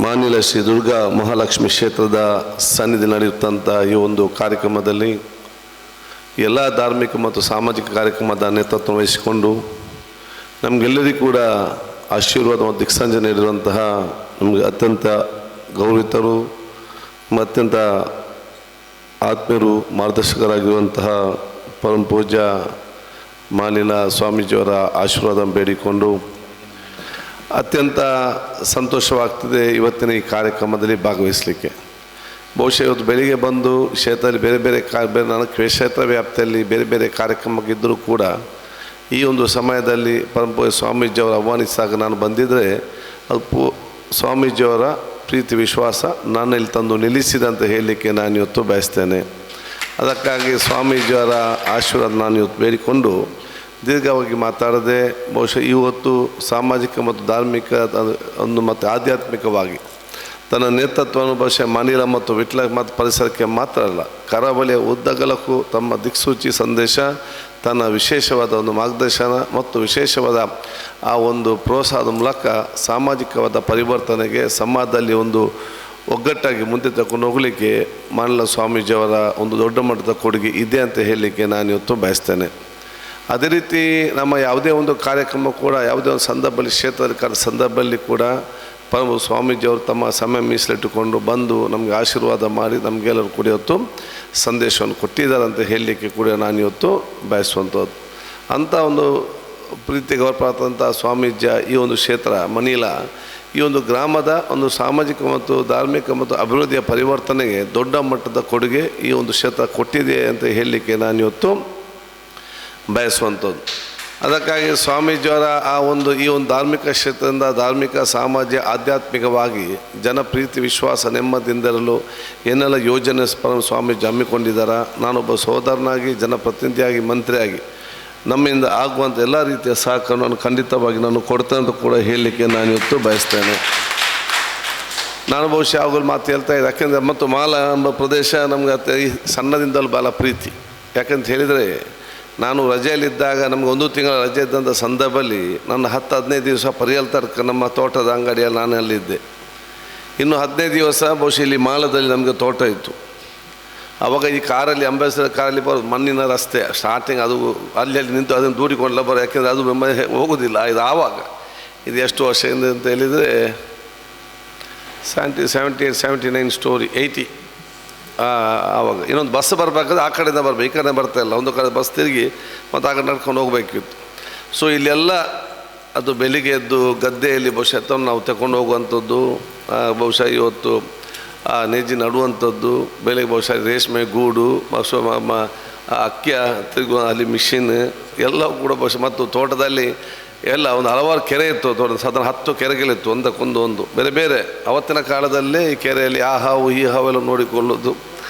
ಮಾನಿಲ ಶ್ರೀ ದುರ್ಗಾ ಮಹಾಲಕ್ಷ್ಮಿ ಕ್ಷೇತ್ರದ ಸನ್ನಿಧಿ ನಡೆಯುತ್ತಂಥ ಈ ಒಂದು ಕಾರ್ಯಕ್ರಮದಲ್ಲಿ ಎಲ್ಲ ಧಾರ್ಮಿಕ ಮತ್ತು ಸಾಮಾಜಿಕ ಕಾರ್ಯಕ್ರಮದ ನೇತೃತ್ವ ವಹಿಸಿಕೊಂಡು ನಮಗೆಲ್ಲರಿಗೂ ಕೂಡ ಆಶೀರ್ವಾದ ಮತ್ತು ದಿಕ್ಸಂಜೆ ನೀಡಿರುವಂತಹ ನಮಗೆ ಅತ್ಯಂತ ಗೌರವಿತರು ಅತ್ಯಂತ ಆತ್ಮೀಯರು ಮಾರ್ಗದರ್ಶಕರಾಗಿರುವಂತಹ ಪರಮ ಪೂಜ್ಯ ಮಾನಿಲ ಸ್ವಾಮೀಜಿಯವರ ಆಶೀರ್ವಾದ ಬೇಡಿಕೊಂಡು ಅತ್ಯಂತ ಸಂತೋಷವಾಗ್ತದೆ ಇವತ್ತಿನ ಈ ಕಾರ್ಯಕ್ರಮದಲ್ಲಿ ಭಾಗವಹಿಸಲಿಕ್ಕೆ. ಬಹುಶಃ ಇವತ್ತು ಬೆಳಿಗ್ಗೆ ಬಂದು ಕ್ಷೇತ್ರದಲ್ಲಿ ಬೇರೆ ಬೇರೆ ನನ್ನ ಕ್ಷೇತ್ರ ವ್ಯಾಪ್ತಿಯಲ್ಲಿ ಬೇರೆ ಬೇರೆ ಕಾರ್ಯಕ್ರಮಕ್ಕಿದ್ದರೂ ಕೂಡ ಈ ಒಂದು ಸಮಯದಲ್ಲಿ ಪರಮ ಪೂಜ್ಯ ಸ್ವಾಮೀಜಿಯವರು ಆಹ್ವಾನಿಸಿದಾಗ ನಾನು ಬಂದಿದ್ದರೆ ಅದು ಸ್ವಾಮೀಜಿಯವರ ಪ್ರೀತಿ ವಿಶ್ವಾಸ ನನ್ನಲ್ಲಿ ತಂದು ನಿಲ್ಲಿಸಿದೆ ಅಂತ ಹೇಳಲಿಕ್ಕೆ ನಾನು ಇವತ್ತು ಬಯಸ್ತೇನೆ. ಅದಕ್ಕಾಗಿ ಸ್ವಾಮೀಜಿಯವರ ಆಶೀರ್ವಾದ ನಾನು ಇವತ್ತು ಬೇಡಿಕೊಂಡು ದೀರ್ಘವಾಗಿ ಮಾತಾಡದೆ ಬಹುಶಃ ಇವತ್ತು ಸಾಮಾಜಿಕ ಮತ್ತು ಧಾರ್ಮಿಕ ಒಂದು ಮತ್ತು ಆಧ್ಯಾತ್ಮಿಕವಾಗಿ ತನ್ನ ನೇತೃತ್ವವನ್ನು ಬಹುಶಃ ಮಾನಿಲ ಮತ್ತು ವಿಟ್ಲ ಮತ್ತು ಪರಿಸರಕ್ಕೆ ಮಾತ್ರ ಅಲ್ಲ, ಕರಾವಳಿಯ ಉದ್ದಗಲಕ್ಕೂ ತಮ್ಮ ದಿಕ್ಸೂಚಿ ಸಂದೇಶ, ತನ್ನ ವಿಶೇಷವಾದ ಒಂದು ಮಾರ್ಗದರ್ಶನ ಮತ್ತು ವಿಶೇಷವಾದ ಆ ಒಂದು ಪ್ರೋತ್ಸಾಹದ ಮೂಲಕ ಸಾಮಾಜಿಕವಾದ ಪರಿವರ್ತನೆಗೆ ಸಮಾಜದಲ್ಲಿ ಒಂದು ಒಗ್ಗಟ್ಟಾಗಿ ಮುಂದೆ ತಗೊಂಡು ಹೋಗಲಿಕ್ಕೆ ಮಾನಿಲ ಸ್ವಾಮೀಜಿಯವರ ಒಂದು ದೊಡ್ಡ ಮಟ್ಟದ ಕೊಡುಗೆ ಇದೆ ಅಂತ ಹೇಳಲಿಕ್ಕೆ ನಾನು ಇವತ್ತು ಬಯಸ್ತೇನೆ. ಅದೇ ರೀತಿ ನಮ್ಮ ಯಾವುದೇ ಒಂದು ಕಾರ್ಯಕ್ರಮ ಕೂಡ ಯಾವುದೇ ಒಂದು ಸಂದರ್ಭದಲ್ಲಿ ಕ್ಷೇತ್ರದ ಸಂದರ್ಭದಲ್ಲಿ ಕೂಡ ಪರಮ ಸ್ವಾಮೀಜಿಯವರು ತಮ್ಮ ಸಮಯ ಮೀಸಲಿಟ್ಟುಕೊಂಡು ಬಂದು ನಮಗೆ ಆಶೀರ್ವಾದ ಮಾಡಿ ನಮಗೆಲ್ಲರೂ ಕೂಡ ಇವತ್ತು ಸಂದೇಶವನ್ನು ಕೊಟ್ಟಿದ್ದಾರೆ ಅಂತ ಹೇಳಲಿಕ್ಕೆ ಕೂಡ ನಾನು ಇವತ್ತು ಬಯಸುವಂಥದ್ದು. ಅಂಥ ಒಂದು ಪ್ರೀತಿ ಗೌರವಾದಂಥ ಸ್ವಾಮೀಜಿಯ ಈ ಒಂದು ಕ್ಷೇತ್ರ ಮನಿಲ ಈ ಒಂದು ಗ್ರಾಮದ ಒಂದು ಸಾಮಾಜಿಕ ಮತ್ತು ಧಾರ್ಮಿಕ ಮತ್ತು ಅಭಿವೃದ್ಧಿಯ ಪರಿವರ್ತನೆಗೆ ದೊಡ್ಡ ಮಟ್ಟದ ಕೊಡುಗೆ ಈ ಒಂದು ಕ್ಷೇತ್ರ ಕೊಟ್ಟಿದೆ ಅಂತ ಹೇಳಲಿಕ್ಕೆ ನಾನು ಇವತ್ತು ಬಯಸುವಂಥದ್ದು. ಅದಕ್ಕಾಗಿ ಸ್ವಾಮೀಜಿಯವರ ಈ ಒಂದು ಧಾರ್ಮಿಕ ಕ್ಷೇತ್ರದಿಂದ ಧಾರ್ಮಿಕ ಸಾಮಾಜಿಕ ಆಧ್ಯಾತ್ಮಿಕವಾಗಿ ಜನಪ್ರೀತಿ ವಿಶ್ವಾಸ ನೆಮ್ಮದಿಯಿಂದಿರಲು ಏನೆಲ್ಲ ಯೋಜನೆ ಪರಮ ಸ್ವಾಮೀಜಿ ಹಮ್ಮಿಕೊಂಡಿದ್ದಾರೆ. ನಾನೊಬ್ಬ ಸಹೋದರನಾಗಿ ಜನಪ್ರತಿನಿಧಿಯಾಗಿ ಮಂತ್ರಿಯಾಗಿ ನಮ್ಮಿಂದ ಆಗುವಂಥ ಎಲ್ಲ ರೀತಿಯ ಸಹಕಾರವನ್ನು ಖಂಡಿತವಾಗಿ ನಾನು ಕೊಡ್ತೇನೆ ಅಂತ ಕೂಡ ಹೇಳಲಿಕ್ಕೆ ನಾನು ಇವತ್ತು ಬಯಸ್ತೇನೆ. ನಾನು ಬಹುಶಃ ಅವುಗಳು ಮಾತು ಹೇಳ್ತಾ ಇದ್ದೆ, ಯಾಕೆಂದರೆ ಮತ್ತು ಮಾಲ ಎಂಬ ಪ್ರದೇಶ ನಮ್ಗೆ ಈ ಸಣ್ಣದಿಂದಲೂ ಭಾಳ ಪ್ರೀತಿ. ಯಾಕಂತ ಹೇಳಿದರೆ ನಾನು ರಜೆಯಲ್ಲಿದ್ದಾಗ ನಮ್ಗೆ 1 ತಿಂಗಳ ರಜೆ ಇದ್ದಂಥ ಸಂದರ್ಭದಲ್ಲಿ ನನ್ನ 10-15 ದಿವಸ ಪರಿಯಲ್ ತರ್ಕ ನಮ್ಮ ತೋಟದ ಅಂಗಡಿಯಲ್ಲಿ ನಾನು ಅಲ್ಲಿದ್ದೆ. ಇನ್ನು 15 ದಿವಸ ಬಹುಶಃ ಇಲ್ಲಿ ಮಾಲದಲ್ಲಿ ನಮಗೆ ತೋಟ ಇತ್ತು. ಆವಾಗ ಈ ಕಾರಲ್ಲಿ ಅಂಬಾಸಿಡರ್ ಕಾರಲ್ಲಿ ಬರೋದು ಮಣ್ಣಿನ ರಸ್ತೆ ಸ್ಟಾರ್ಟಿಂಗ್ ಅದು ಅಲ್ಲಿ ನಿಂತು ಅದನ್ನು ದೂಡಿಕೊಂಡ್ಲ ಬರೋ, ಯಾಕೆಂದರೆ ಅದು ಹೋಗೋದಿಲ್ಲ. ಇದು ಆವಾಗ ಇದು ಎಷ್ಟು ವರ್ಷದಿಂದ ಅಂತ ಹೇಳಿದರೆ 78, 79 ಸ್ಟೋರಿ 80. ಆವಾಗ ಇನ್ನೊಂದು ಬಸ್ ಬರಬೇಕಾದ್ರೆ ಆ ಕಡೆಯಿಂದ ಬರಬೇಕು, ಈ ಕಡೆ ಬರ್ತಾಯಿಲ್ಲ. ಒಂದು ಕಡೆ ಬಸ್ ತಿರುಗಿ ಮತ್ತು ಆ ಕಡೆ ನಡ್ಕೊಂಡು ಹೋಗಬೇಕಿತ್ತು. ಸೊ ಇಲ್ಲೆಲ್ಲ ಅದು ಬೆಳಿಗ್ಗೆ ಎದ್ದು ಗದ್ದೆಯಲ್ಲಿ ಬಹುಶಃ ನಾವು ತಗೊಂಡು ಹೋಗುವಂಥದ್ದು, ಬಹುಶಃ ಇವತ್ತು ನೇಜಿ ನಡುವಂಥದ್ದು, ಬೆಳಗ್ಗೆ ಬಹುಶಃ ರೇಷ್ಮೆ ಗೂಡು ಅಕ್ಕಿಯ ತಿರುಗುವ ಅಲ್ಲಿ ಮಿಷಿನ್ ಎಲ್ಲವೂ ಕೂಡ ಬಹುಶಃ ಮತ್ತು ತೋಟದಲ್ಲಿ ಎಲ್ಲ ಒಂದು ಹಲವಾರು ಕೆರೆ ಇತ್ತು. ತೋಟ ಸಾಧಾರಣ 10 ಕೆರೆಗಳಿತ್ತು, ಒಂದಕ್ಕೊಂದು ಬೇರೆ ಬೇರೆ. ಅವತ್ತಿನ ಕಾಲದಲ್ಲೇ ಈ ಕೆರೆಯಲ್ಲಿ ಆ ಹಾವು ಈ ಹಾವೆಲ್ಲ ನೋಡಿಕೊಳ್ಳೋದು,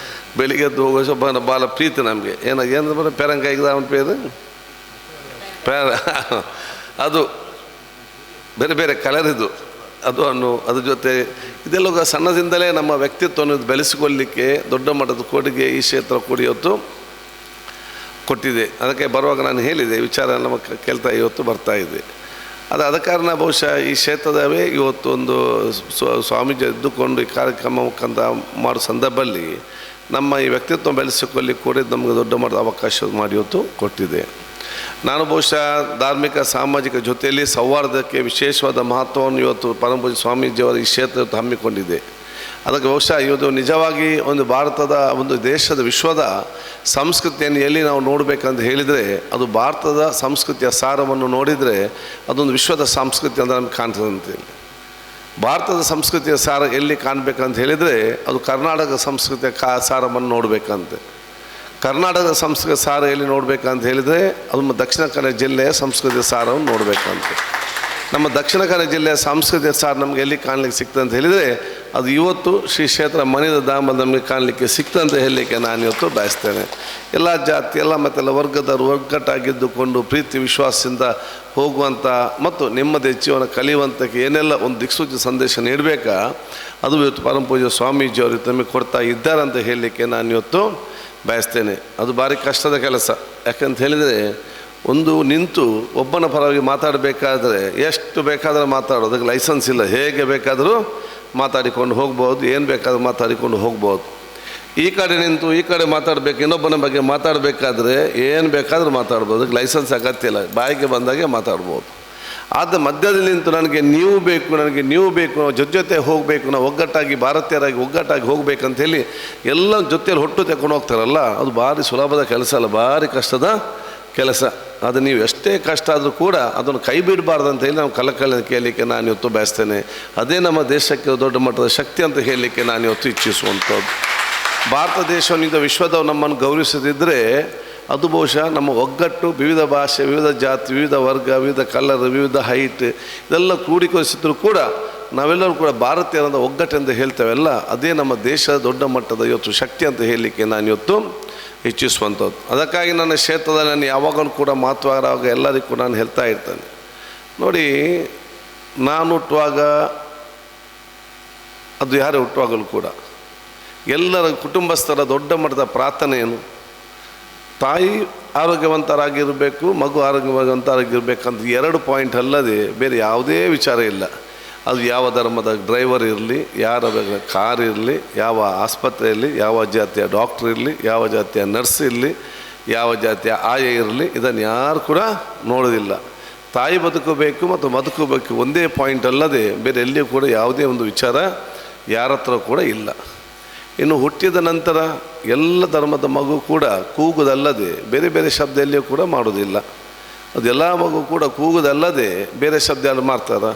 ಬೆಳಿಗ್ಗೆ ಎದ್ದು ಹೋಗೋ ಭಾಳ ಪ್ರೀತಿ ನಮಗೆ. ಏನು ಬರೋ ಪೆರಂಕಾಯಿಗೆ ಅವನ ಪೇರು ಅದು ಬೇರೆ ಬೇರೆ ಕಲರ್ ಇದು ಅದು ಹಣ್ಣು. ಅದ್ರ ಜೊತೆ ಇದೆಲ್ಲ ಸಣ್ಣದಿಂದಲೇ ನಮ್ಮ ವ್ಯಕ್ತಿತ್ವವನ್ನು ಬೆಳೆಸಿಕೊಳ್ಳಲಿಕ್ಕೆ ದೊಡ್ಡ ಮಟ್ಟದ ಕೊಡುಗೆ ಈ ಕ್ಷೇತ್ರ ಕೂಡ ಇವತ್ತು ಕೊಟ್ಟಿದೆ. ಅದಕ್ಕೆ ಬರುವಾಗ ನಾನು ಹೇಳಿದೆ ವಿಚಾರ ನಮ್ಮ ಕೇಳ್ತಾ ಇವತ್ತು ಬರ್ತಾ ಇದೆ. ಅದ ಕಾರಣ ಬಹುಶಃ ಈ ಕ್ಷೇತ್ರದವೇ ಇವತ್ತು ಒಂದು ಸ್ವಾಮೀಜಿ ಎದ್ದುಕೊಂಡು ಈ ಕಾರ್ಯಕ್ರಮಕ್ಕಂತ ಮಾಡೋ ಸಂದರ್ಭದಲ್ಲಿ ನಮ್ಮ ಈ ವ್ಯಕ್ತಿತ್ವ ಬೆಳೆಸಿಕೊಳ್ಳಿಕ್ಕೆ ಕೂಡ ನಮಗೆ ದೊಡ್ಡ ಮಟ್ಟದ ಅವಕಾಶ ಮಾಡಿ ಇವತ್ತು ಕೊಟ್ಟಿದೆ. ನಾನು ಬಹುಶಃ ಧಾರ್ಮಿಕ ಸಾಮಾಜಿಕ ಜೊತೆಯಲ್ಲಿ ಸೌಹಾರ್ದಕ್ಕೆ ವಿಶೇಷವಾದ ಮಹತ್ವವನ್ನು ಇವತ್ತು ಪರಮ ಪೂಜ್ಯ ಸ್ವಾಮೀಜಿಯವರ ಈ ಕ್ಷೇತ್ರ ಹಮ್ಮಿಕೊಂಡಿದೆ. ಅದಕ್ಕೆ ಬಹುಶಃ ಇವತ್ತು ನಿಜವಾಗಿ ಒಂದು ಭಾರತದ ಒಂದು ದೇಶದ ವಿಶ್ವದ ಸಂಸ್ಕೃತಿಯನ್ನು ಎಲ್ಲಿ ನಾವು ನೋಡಬೇಕಂತ ಹೇಳಿದರೆ ಅದು ಭಾರತದ ಸಂಸ್ಕೃತಿಯ ಸಾರವನ್ನು ನೋಡಿದರೆ ಅದೊಂದು ವಿಶ್ವದ ಸಂಸ್ಕೃತಿ ಅಂತ ನಮ್ಗೆ ಕಾಣ್ತದಂತೆ. ಭಾರತದ ಸಂಸ್ಕೃತಿಯ ಸಾರ ಎಲ್ಲಿ ಕಾಣಬೇಕಂತ ಹೇಳಿದರೆ ಅದು ಕರ್ನಾಟಕ ಸಂಸ್ಕೃತಿಯ ಸಾರವನ್ನು ನೋಡಬೇಕಂತೆ. ಕರ್ನಾಟಕದ ಸಂಸ್ಕೃತಿಯ ಸಾರ ಎಲ್ಲಿ ನೋಡಬೇಕಂತ ಹೇಳಿದರೆ ಅದು ದಕ್ಷಿಣ ಕನ್ನಡ ಜಿಲ್ಲೆಯ ಸಂಸ್ಕೃತಿಯ ಸಾರವನ್ನು ನೋಡಬೇಕಂತೆ. ನಮ್ಮ ದಕ್ಷಿಣ ಕನ್ನಡ ಜಿಲ್ಲೆಯ ಸಾಂಸ್ಕೃತಿಕ ಸಾರ ನಮಗೆ ಎಲ್ಲಿ ಕಾಣಲಿಕ್ಕೆ ಸಿಗ್ತದೆ ಅಂತ ಹೇಳಿದರೆ ಅದು ಇವತ್ತು ಶ್ರೀ ಕ್ಷೇತ್ರ ಮನಿಲ ಧಾಮ ನಮಗೆ ಕಾಣಲಿಕ್ಕೆ ಸಿಗ್ತದೆ ಅಂತ ಹೇಳಲಿಕ್ಕೆ ನಾನು ಇವತ್ತು ಬಯಸ್ತೇನೆ. ಎಲ್ಲ ಜಾತಿ ಎಲ್ಲ ಮತ್ತೆಲ್ಲ ವರ್ಗದವರು ಒಗ್ಗಟ್ಟಾಗಿದ್ದುಕೊಂಡು ಪ್ರೀತಿ ವಿಶ್ವಾಸದಿಂದ ಹೋಗುವಂಥ ಮತ್ತು ನೆಮ್ಮದಿ ಜೀವನ ಕಲಿಯುವಂಥಕ್ಕೆ ಏನೆಲ್ಲ ಒಂದು ದಿಕ್ಸೂಚಿ ಸಂದೇಶ ನೀಡಬೇಕಾ ಅದು ಇವತ್ತು ಪರಮ ಪೂಜ್ಯ ಸ್ವಾಮೀಜಿಯವರು ನಮಗೆ ಕೊಡ್ತಾ ಇದ್ದಾರೆ ಅಂತ ಹೇಳಲಿಕ್ಕೆ ನಾನು ಇವತ್ತು ಬಯಸ್ತೇನೆ. ಅದು ಭಾರಿ ಕಷ್ಟದ ಕೆಲಸ. ಯಾಕಂತ ಹೇಳಿದರೆ ಒಂದು ನಿಂತು ಒಬ್ಬನ ಪರವಾಗಿ ಮಾತಾಡಬೇಕಾದ್ರೆ ಎಷ್ಟು ಬೇಕಾದರೂ ಮಾತಾಡೋದು, ಅದಕ್ಕೆ ಲೈಸೆನ್ಸ್ ಇಲ್ಲ. ಹೇಗೆ ಬೇಕಾದರೂ ಮಾತಾಡಿಕೊಂಡು ಹೋಗ್ಬೋದು, ಏನು ಬೇಕಾದರೂ ಮಾತಾಡಿಕೊಂಡು ಹೋಗ್ಬೋದು. ಈ ಕಡೆ ನಿಂತು ಈ ಕಡೆ ಮಾತಾಡಬೇಕು, ಇನ್ನೊಬ್ಬನ ಬಗ್ಗೆ ಮಾತಾಡಬೇಕಾದ್ರೆ ಏನು ಬೇಕಾದರೂ ಮಾತಾಡ್ಬೋದು, ಅದಕ್ಕೆ ಲೈಸೆನ್ಸ್ ಅಗತ್ಯ ಇಲ್ಲ, ಬಾಯಿಗೆ ಬಂದಾಗೆ ಮಾತಾಡ್ಬೋದು. ಆದ ಮಧ್ಯದಲ್ಲಿ ನಿಂತು ನನಗೆ ನೀವು ಬೇಕು, ನನಗೆ ನೀವು ಬೇಕು, ನಾವು ಜೊತೆ ಹೋಗಬೇಕು, ನಾವು ಒಗ್ಗಟ್ಟಾಗಿ ಭಾರತೀಯರಾಗಿ ಒಗ್ಗಟ್ಟಾಗಿ ಹೋಗಬೇಕಂತೇಳಿ ಎಲ್ಲ ಜೊತೆಯಲ್ಲಿ ಹೊಟ್ಟು ತೆಕೊಂಡು ಹೋಗ್ತಾರಲ್ಲ, ಅದು ಭಾರಿ ಸುಲಭದ ಕೆಲಸ ಅಲ್ಲ, ಭಾರಿ ಕಷ್ಟದ ಕೆಲಸ. ಅದು ನೀವು ಎಷ್ಟೇ ಕಷ್ಟ ಆದರೂ ಕೂಡ ಅದನ್ನು ಕೈ ಬಿಡಬಾರ್ದು ಅಂತ ಹೇಳಿ ನಾವು ಕಲಕಲಿನ ಕೇಳಲಿಕ್ಕೆ ನಾನು ಇವತ್ತು ಬಯಸ್ತೇನೆ. ಅದೇ ನಮ್ಮ ದೇಶಕ್ಕೆ ದೊಡ್ಡ ಮಟ್ಟದ ಶಕ್ತಿ ಅಂತ ಹೇಳಲಿಕ್ಕೆ ನಾನು ಇವತ್ತು ಇಚ್ಛಿಸುವಂಥದ್ದು. ಭಾರತ ದೇಶವನ್ನು ವಿಶ್ವದವು ನಮ್ಮನ್ನು ಗೌರವಿಸದಿದ್ದರೆ ಅದು ಬಹುಶಃ ನಮ್ಮ ಒಗ್ಗಟ್ಟು, ವಿವಿಧ ಭಾಷೆ, ವಿವಿಧ ಜಾತಿ, ವಿವಿಧ ವರ್ಗ, ವಿವಿಧ ಕಲರ್, ವಿವಿಧ ಹೈಟ್ ಇದೆಲ್ಲ ಕ್ರೋಢೀಕರಿಸಿದ್ರು ಕೂಡ ನಾವೆಲ್ಲರೂ ಕೂಡ ಭಾರತೀಯರಂತ ಒಗ್ಗಟ್ಟೆಂದು ಹೇಳ್ತೇವೆಲ್ಲ, ಅದೇ ನಮ್ಮ ದೇಶದ ದೊಡ್ಡ ಮಟ್ಟದ ಇವತ್ತು ಶಕ್ತಿ ಅಂತ ಹೇಳಲಿಕ್ಕೆ ನಾನು ಇವತ್ತು ಇಚ್ಛಿಸುವಂಥದ್ದು. ಅದಕ್ಕಾಗಿ ನನ್ನ ಕ್ಷೇತ್ರದಲ್ಲಿ ನಾನು ಯಾವಾಗಲೂ ಕೂಡ ಮಾತುವಾಗ ಎಲ್ಲರಿಗೂ ನಾನು ಹೇಳ್ತಾ ಇರ್ತೇನೆ, ನೋಡಿ, ನಾನು ಹುಟ್ಟುವಾಗ ಅದು ಯಾರೇ ಹುಟ್ಟುವಾಗಲೂ ಕೂಡ ಎಲ್ಲರ ಕುಟುಂಬಸ್ಥರ ದೊಡ್ಡ ಮಟ್ಟದ ಪ್ರಾರ್ಥನೆ ಏನು, ತಾಯಿ ಆರೋಗ್ಯವಂತರಾಗಿರಬೇಕು, ಮಗು ಆರೋಗ್ಯವಂತರಾಗಿರ್ಬೇಕಂತ 2 ಪಾಯಿಂಟ್ ಅಲ್ಲದೆ ಬೇರೆ ಯಾವುದೇ ವಿಚಾರ ಇಲ್ಲ. ಅದು ಯಾವ ಧರ್ಮದ ಡ್ರೈವರ್ ಇರಲಿ, ಯಾರ ಕಾರ್ ಇರಲಿ, ಯಾವ ಆಸ್ಪತ್ರೆ ಇರಲಿ, ಯಾವ ಜಾತಿಯ ಡಾಕ್ಟ್ರ್ ಇರಲಿ, ಯಾವ ಜಾತಿಯ ನರ್ಸ್ ಇರಲಿ, ಯಾವ ಜಾತಿಯ ಆಯ ಇರಲಿ, ಇದನ್ನು ಯಾರು ಕೂಡ ನೋಡೋದಿಲ್ಲ. ತಾಯಿ ಬದುಕಬೇಕು ಮತ್ತು ಬದುಕಬೇಕು ಒಂದೇ ಪಾಯಿಂಟ್ ಅಲ್ಲದೆ ಬೇರೆ ಎಲ್ಲಿಯೂ ಕೂಡ ಯಾವುದೇ ಒಂದು ವಿಚಾರ ಯಾರ ಹತ್ರ ಕೂಡ ಇಲ್ಲ. ಇನ್ನು ಹುಟ್ಟಿದ ನಂತರ ಎಲ್ಲ ಧರ್ಮದ ಮಗು ಕೂಡ ಕೂಗುವುದಲ್ಲದೆ ಬೇರೆ ಬೇರೆ ಶಬ್ದ ಎಲ್ಲಿಯೂ ಕೂಡ ಮಾಡೋದಿಲ್ಲ. ಅದೆಲ್ಲ ಮಗು ಕೂಡ ಕೂಗುವುದಲ್ಲದೆ ಬೇರೆ ಶಬ್ದ ಎಲ್ಲ ಮಾಡ್ತಾರೆ.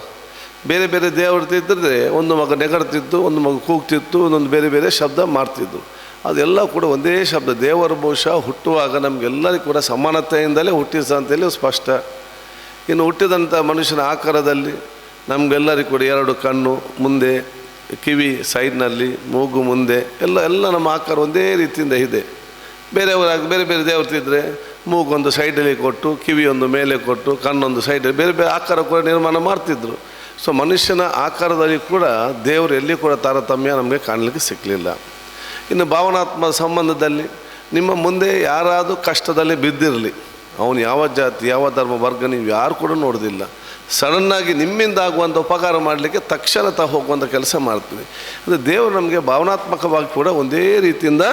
ಬೇರೆ ಬೇರೆ ದೇವರಿದ್ದರೆ ಒಂದು ಮಗ ನೆಗಡ್ತಿತ್ತು, ಒಂದು ಮಗು ಕೂಗ್ತಿತ್ತು, ಒಂದೊಂದು ಬೇರೆ ಬೇರೆ ಶಬ್ದ ಮಾಡ್ತಿದ್ದು. ಅದೆಲ್ಲ ಕೂಡ ಒಂದೇ ಶಬ್ದ. ದೇವರು ಬಹುಶಃ ಹುಟ್ಟುವಾಗ ನಮಗೆಲ್ಲರಿಗೂ ಕೂಡ ಸಮಾನತೆಯಿಂದಲೇ ಹುಟ್ಟಿಸ ಅಂತೇಳಿ ಸ್ಪಷ್ಟ. ಇನ್ನು ಹುಟ್ಟಿದಂಥ ಮನುಷ್ಯನ ಆಕಾರದಲ್ಲಿ ನಮಗೆಲ್ಲರಿಗೂ ಕೂಡ 2 ಕಣ್ಣು ಮುಂದೆ, ಕಿವಿ ಸೈಡ್ನಲ್ಲಿ, ಮೂಗು ಮುಂದೆ, ಎಲ್ಲ ನಮ್ಮ ಆಕಾರ ಒಂದೇ ರೀತಿಯಿಂದ ಇದೆ. ಬೇರೆಯವರಾಗಿ ಬೇರೆ ಬೇರೆ ದೇವರಿದ್ದರೆ ಮೂಗೊಂದು ಸೈಡಲ್ಲಿ ಕೊಟ್ಟು, ಕಿವಿಯೊಂದು ಮೇಲೆ ಕೊಟ್ಟು, ಕಣ್ಣೊಂದು ಸೈಡಲ್ಲಿ ಬೇರೆ ಬೇರೆ ಆಕಾರ ಕೂಡ ನಿರ್ಮಾಣ ಮಾಡ್ತಿದ್ರು. ಸೊ ಮನುಷ್ಯನ ಆಕಾರದಲ್ಲಿ ಕೂಡ ದೇವರು ಎಲ್ಲಿ ಕೂಡ ತಾರತಮ್ಯ ನಮಗೆ ಕಾಣಲಿಕ್ಕೆ ಸಿಕ್ಕಲಿಲ್ಲ. ಇನ್ನು ಭಾವನಾತ್ಮಕ ಸಂಬಂಧದಲ್ಲಿ ನಿಮ್ಮ ಮುಂದೆ ಯಾರಾದರೂ ಕಷ್ಟದಲ್ಲಿ ಬಿದ್ದಿರಲಿ, ಅವನು ಯಾವ ಜಾತಿ, ಯಾವ ಧರ್ಮ, ವರ್ಗ ನೀವು ಯಾರು ಕೂಡ ನೋಡೋದಿಲ್ಲ. ಸಡನ್ನಾಗಿ ನಿಮ್ಮಿಂದ ಆಗುವಂಥ ಉಪಕಾರ ಮಾಡಲಿಕ್ಕೆ ತಕ್ಷಣ ಹೋಗುವಂಥ ಕೆಲಸ ಮಾಡ್ತೀವಿ. ಅಂದರೆ ದೇವರು ನಮಗೆ ಭಾವನಾತ್ಮಕವಾಗಿ ಕೂಡ ಒಂದೇ ರೀತಿಯಿಂದ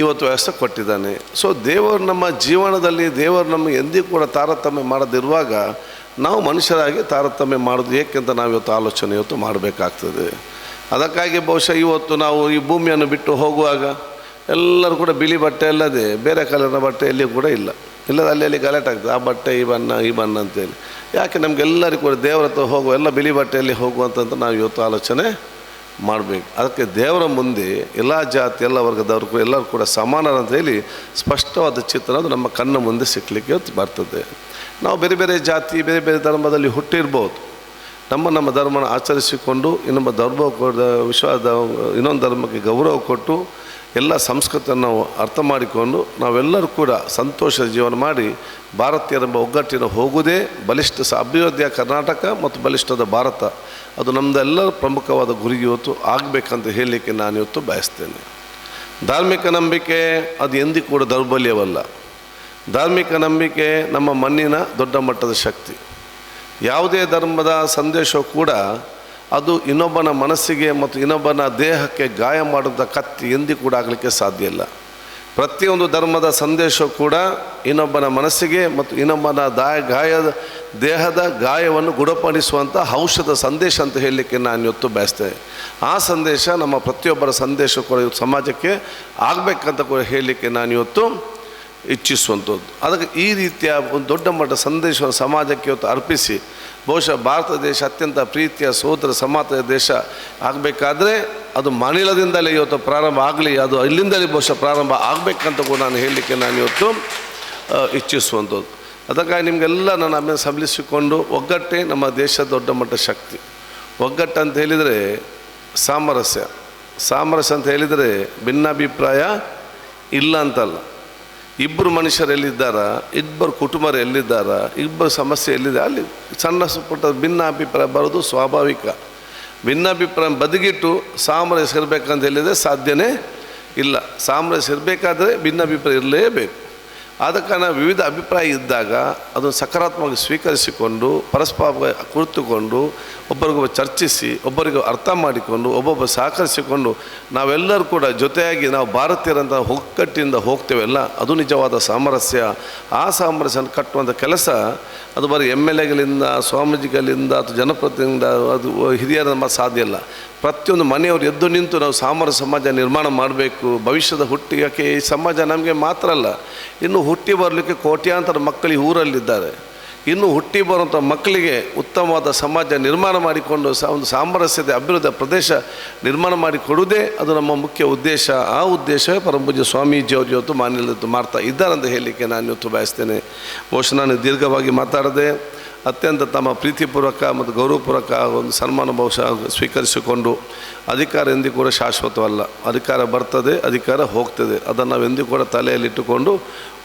ಇವತ್ತು ವ್ಯವಸ್ಥೆ ಕೊಟ್ಟಿದ್ದಾನೆ. ಸೊ ದೇವರು ನಮ್ಮ ಜೀವನದಲ್ಲಿ ದೇವರು ನಮಗೆ ಎಂದಿಗೂ ಕೂಡ ತಾರತಮ್ಯ ಮಾಡದಿರುವಾಗ ನಾವು ಮನುಷ್ಯರಾಗಿ ತಾರತಮ್ಯ ಮಾಡೋದು ಏಕೆಂತ ನಾವು ಇವತ್ತು ಆಲೋಚನೆ ಇವತ್ತು ಮಾಡಬೇಕಾಗ್ತದೆ. ಅದಕ್ಕಾಗಿ ಬಹುಶಃ ಇವತ್ತು ನಾವು ಈ ಭೂಮಿಯನ್ನು ಬಿಟ್ಟು ಹೋಗುವಾಗ ಎಲ್ಲರೂ ಕೂಡ ಬಿಳಿ ಬಟ್ಟೆ ಅಲ್ಲದೆ ಬೇರೆ ಕಲರ್ನ ಬಟ್ಟೆ ಎಲ್ಲಿಯೂ ಕೂಡ ಇಲ್ಲ. ಇಲ್ಲದ ಅಲ್ಲಿ ಗಲಾಟೆ ಆಗ್ತದೆ, ಆ ಬಟ್ಟೆ ಈ ಬಣ್ಣ ಅಂತೇಳಿ. ಯಾಕೆ ನಮಗೆಲ್ಲರಿಗೂ ಕೂಡ ದೇವರ ಹತ್ರ ಹೋಗುವ ಎಲ್ಲ ಬಿಳಿ ಬಟ್ಟೆಯಲ್ಲಿ ಹೋಗುವಂತ ನಾವು ಇವತ್ತು ಆಲೋಚನೆ ಮಾಡಬೇಕು. ಅದಕ್ಕೆ ದೇವರ ಮುಂದೆ ಎಲ್ಲ ಜಾತಿ, ಎಲ್ಲ ವರ್ಗದವರು ಕೂಡ ಎಲ್ಲರೂ ಕೂಡ ಸಮಾನರು ಅಂತ ಹೇಳಿ ಸ್ಪಷ್ಟವಾದ ಚಿತ್ರ ಅದು ನಮ್ಮ ಕಣ್ಣ ಮುಂದೆ ಸಿಕ್ಕಲಿಕ್ಕೆ ಬರ್ತದೆ. ನಾವು ಬೇರೆ ಬೇರೆ ಜಾತಿ, ಬೇರೆ ಬೇರೆ ಧರ್ಮದಲ್ಲಿ ಹುಟ್ಟಿರ್ಬೋದು. ನಮ್ಮ ಧರ್ಮನ ಆಚರಿಸಿಕೊಂಡು ಇನ್ನೊಬ್ಬ ಧರ್ಮ ವಿಶ್ವಾಸ ಇನ್ನೊಂದು ಧರ್ಮಕ್ಕೆ ಗೌರವ ಕೊಟ್ಟು ಎಲ್ಲ ಸಂಸ್ಕೃತಿಯನ್ನು ನಾವು ಅರ್ಥ ಮಾಡಿಕೊಂಡು ನಾವೆಲ್ಲರೂ ಕೂಡ ಸಂತೋಷದ ಜೀವನ ಮಾಡಿ ಭಾರತೀಯರೆಂಬ ಒಗ್ಗಟ್ಟಿನ ಹೋಗುವುದೇ ಬಲಿಷ್ಠ ಅಭಿವೃದ್ಧಿಯ ಕರ್ನಾಟಕ ಮತ್ತು ಬಲಿಷ್ಠದ ಭಾರತ, ಅದು ನಮ್ಮದೆಲ್ಲರ ಪ್ರಮುಖವಾದ ಗುರಿ ಇವತ್ತು ಆಗಬೇಕಂತ ಹೇಳಲಿಕ್ಕೆ ನಾನು ಇವತ್ತು ಬಯಸ್ತೇನೆ. ಧಾರ್ಮಿಕ ನಂಬಿಕೆ ಅದು ಎಂದಿಗೂ ಕೂಡ ದೌರ್ಬಲ್ಯವಲ್ಲ. ಧಾರ್ಮಿಕ ನಂಬಿಕೆ ನಮ್ಮ ಮಣ್ಣಿನ ದೊಡ್ಡ ಮಟ್ಟದ ಶಕ್ತಿ. ಯಾವುದೇ ಧರ್ಮದ ಸಂದೇಶವು ಕೂಡ ಅದು ಇನ್ನೊಬ್ಬನ ಮನಸ್ಸಿಗೆ ಮತ್ತು ಇನ್ನೊಬ್ಬನ ದೇಹಕ್ಕೆ ಗಾಯ ಮಾಡುವಂಥ ಕತ್ತಿ ಎಂದಿಗೂ ಕೂಡ ಆಗಲಿಕ್ಕೆ ಸಾಧ್ಯ ಇಲ್ಲ. ಪ್ರತಿಯೊಂದು ಧರ್ಮದ ಸಂದೇಶವು ಕೂಡ ಇನ್ನೊಬ್ಬನ ಮನಸ್ಸಿಗೆ ಮತ್ತು ಇನ್ನೊಬ್ಬನ ದೇಹದ ಗಾಯವನ್ನು ಗುಣಪಡಿಸುವಂಥ ಔಷಧ ಸಂದೇಶ ಅಂತ ಹೇಳಲಿಕ್ಕೆ ನಾನು ಇವತ್ತು ಬಯಸ್ತೇನೆ. ಆ ಸಂದೇಶ ನಮ್ಮ ಪ್ರತಿಯೊಬ್ಬರ ಸಂದೇಶ ಕೂಡ ಇವತ್ತು ಸಮಾಜಕ್ಕೆ ಆಗಬೇಕಂತ ಕೂಡ ಹೇಳಲಿಕ್ಕೆ ನಾನು ಇವತ್ತು ಇಚ್ಛಿಸುವಂಥದ್ದು. ಅದಕ್ಕೆ ಈ ರೀತಿಯ ಒಂದು ದೊಡ್ಡ ಮಟ್ಟದ ಸಂದೇಶವನ್ನು ಸಮಾಜಕ್ಕೆ ಇವತ್ತು ಅರ್ಪಿಸಿ ಬಹುಶಃ ಭಾರತ ದೇಶ ಅತ್ಯಂತ ಪ್ರೀತಿಯ ಸೋದರ ಸಮಾನತೆಯ ದೇಶ ಆಗಬೇಕಾದ್ರೆ ಅದು ಮಾನಿಲದಿಂದಲೇ ಇವತ್ತು ಪ್ರಾರಂಭ ಆಗಲಿ, ಅದು ಇಲ್ಲಿಂದಲೇ ಬಹುಶಃ ಪ್ರಾರಂಭ ಆಗಬೇಕಂತ ಕೂಡ ನಾನು ಹೇಳಲಿಕ್ಕೆ ನಾನು ಇವತ್ತು ಇಚ್ಛಿಸುವಂಥದ್ದು. ಅದಕ್ಕಾಗಿ ನಿಮಗೆಲ್ಲ ನಾನು ಆಮೇಲೆ ಸಲ್ಲಿಸಿಕೊಂಡು ಒಗ್ಗಟ್ಟೇ ನಮ್ಮ ದೇಶದ ದೊಡ್ಡ ಮಟ್ಟದ ಶಕ್ತಿ. ಒಗ್ಗಟ್ಟು ಅಂತ ಹೇಳಿದರೆ ಸಾಮರಸ್ಯ ಅಂತ ಹೇಳಿದರೆ ಭಿನ್ನಾಭಿಪ್ರಾಯ ಇಲ್ಲ ಅಂತಲ್ಲ. ಇಬ್ಬರು ಮನುಷ್ಯರು ಎಲ್ಲಿದ್ದಾರ, ಇಬ್ಬರು ಕುಟುಂಬರು ಎಲ್ಲಿದ್ದಾರ, ಇಬ್ಬರು ಸಮಸ್ಯೆ ಎಲ್ಲಿದೆ, ಅಲ್ಲಿ ಸಣ್ಣ ಪುಟ್ಟ ಭಿನ್ನಾಭಿಪ್ರಾಯ ಬರೋದು ಸ್ವಾಭಾವಿಕ. ಭಿನ್ನಾಭಿಪ್ರಾಯ ಬದಿಗಿಟ್ಟು ಸಾಮರಸ್ಯ ಇರಬೇಕಂತ ಹೇಳಿದರೆ ಸಾಧ್ಯನೇ ಇಲ್ಲ. ಸಾಮರಸ್ಯ ಇರಬೇಕಾದ್ರೆ ಭಿನ್ನಾಭಿಪ್ರಾಯ ಇರಲೇಬೇಕು. ಆದ ಕಾರಣ ವಿವಿಧ ಅಭಿಪ್ರಾಯ ಇದ್ದಾಗ ಅದನ್ನು ಸಕಾರಾತ್ಮಕವಾಗಿ ಸ್ವೀಕರಿಸಿಕೊಂಡು ಪರಸ್ಪರ ಕುಳಿತುಕೊಂಡು ಒಬ್ಬರಿಗೊಬ್ಬ ಚರ್ಚಿಸಿ ಒಬ್ಬರಿಗೆ ಅರ್ಥ ಮಾಡಿಕೊಂಡು ಒಬ್ಬೊಬ್ಬ ಸಹಕರಿಸಿಕೊಂಡು ನಾವೆಲ್ಲರೂ ಕೂಡ ಜೊತೆಯಾಗಿ ನಾವು ಭಾರತೀಯರಂತ ಒಗ್ಗಟ್ಟಿನಿಂದ ಹೋಗ್ತೇವೆಲ್ಲ ಅದು ನಿಜವಾದ ಸಾಮರಸ್ಯ. ಆ ಸಾಮರಸ್ಯನ ಕಟ್ಟುವಂಥ ಕೆಲಸ ಅದು ಬರೀ MLAಗಳಿಂದ ಸ್ವಾಮೀಜಿಗಳಿಂದ ಅಥವಾ ಜನಪ್ರತಿನಿಧಿಯಿಂದ ಅದು ಹಿರಿಯರ ಸಾಧ್ಯ ಇಲ್ಲ. ಪ್ರತಿಯೊಂದು ಮನೆಯವರು ಎದ್ದು ನಿಂತು ನಾವು ಸಾಮರಸ್ಯ ಸಮಾಜ ನಿರ್ಮಾಣ ಮಾಡಬೇಕು. ಭವಿಷ್ಯದ ಹುಟ್ಟಿಗೆ ಈ ಸಮಾಜ ನಮಗೆ ಮಾತ್ರ ಅಲ್ಲ, ಇನ್ನು ಹುಟ್ಟಿ ಬರಲಿಕ್ಕೆ ಕೋಟ್ಯಾಂತರ ಮಕ್ಕಳು ಈ ಊರಲ್ಲಿದ್ದಾರೆ. ಇನ್ನು ಹುಟ್ಟಿ ಬರುವಂಥ ಮಕ್ಕಳಿಗೆ ಉತ್ತಮವಾದ ಸಮಾಜ ನಿರ್ಮಾಣ ಮಾಡಿಕೊಂಡು ಒಂದು ಸಾಮರಸ್ಯದ ಅಭಿವೃದ್ಧಿ ಪ್ರದೇಶ ನಿರ್ಮಾಣ ಮಾಡಿಕೊಡುವುದೇ ಅದು ನಮ್ಮ ಮುಖ್ಯ ಉದ್ದೇಶ. ಆ ಉದ್ದೇಶವೇ ಪರಮಪೂಜ್ಯ ಸ್ವಾಮೀಜಿಯವರು ಇವತ್ತು ಮಾನ್ಯತೆ ಮಾಡ್ತಾ ಇದ್ದಾರಂತ ಹೇಳಲಿಕ್ಕೆ ನಾನು ಇವತ್ತು ಬಯಸ್ತೇನೆ. ಬಹುಶಃ ನಾನು ದೀರ್ಘವಾಗಿ ಮಾತಾಡದೆ ಅತ್ಯಂತ ತಮ್ಮ ಪ್ರೀತಿಪೂರ್ವಕ ಮತ್ತು ಗೌರವಪೂರ್ವಕ ಒಂದು ಸನ್ಮಾನ ಬಹುಶಃ ಸ್ವೀಕರಿಸಿಕೊಂಡು ಅಧಿಕಾರ ಎಂದಿಗೂ ಕೂಡ ಶಾಶ್ವತವಲ್ಲ. ಅಧಿಕಾರ ಬರ್ತದೆ, ಅಧಿಕಾರ ಹೋಗ್ತದೆ. ಅದನ್ನು ನಾವು ಎಂದಿಗೂ ಕೂಡ ತಲೆಯಲ್ಲಿಟ್ಟುಕೊಂಡು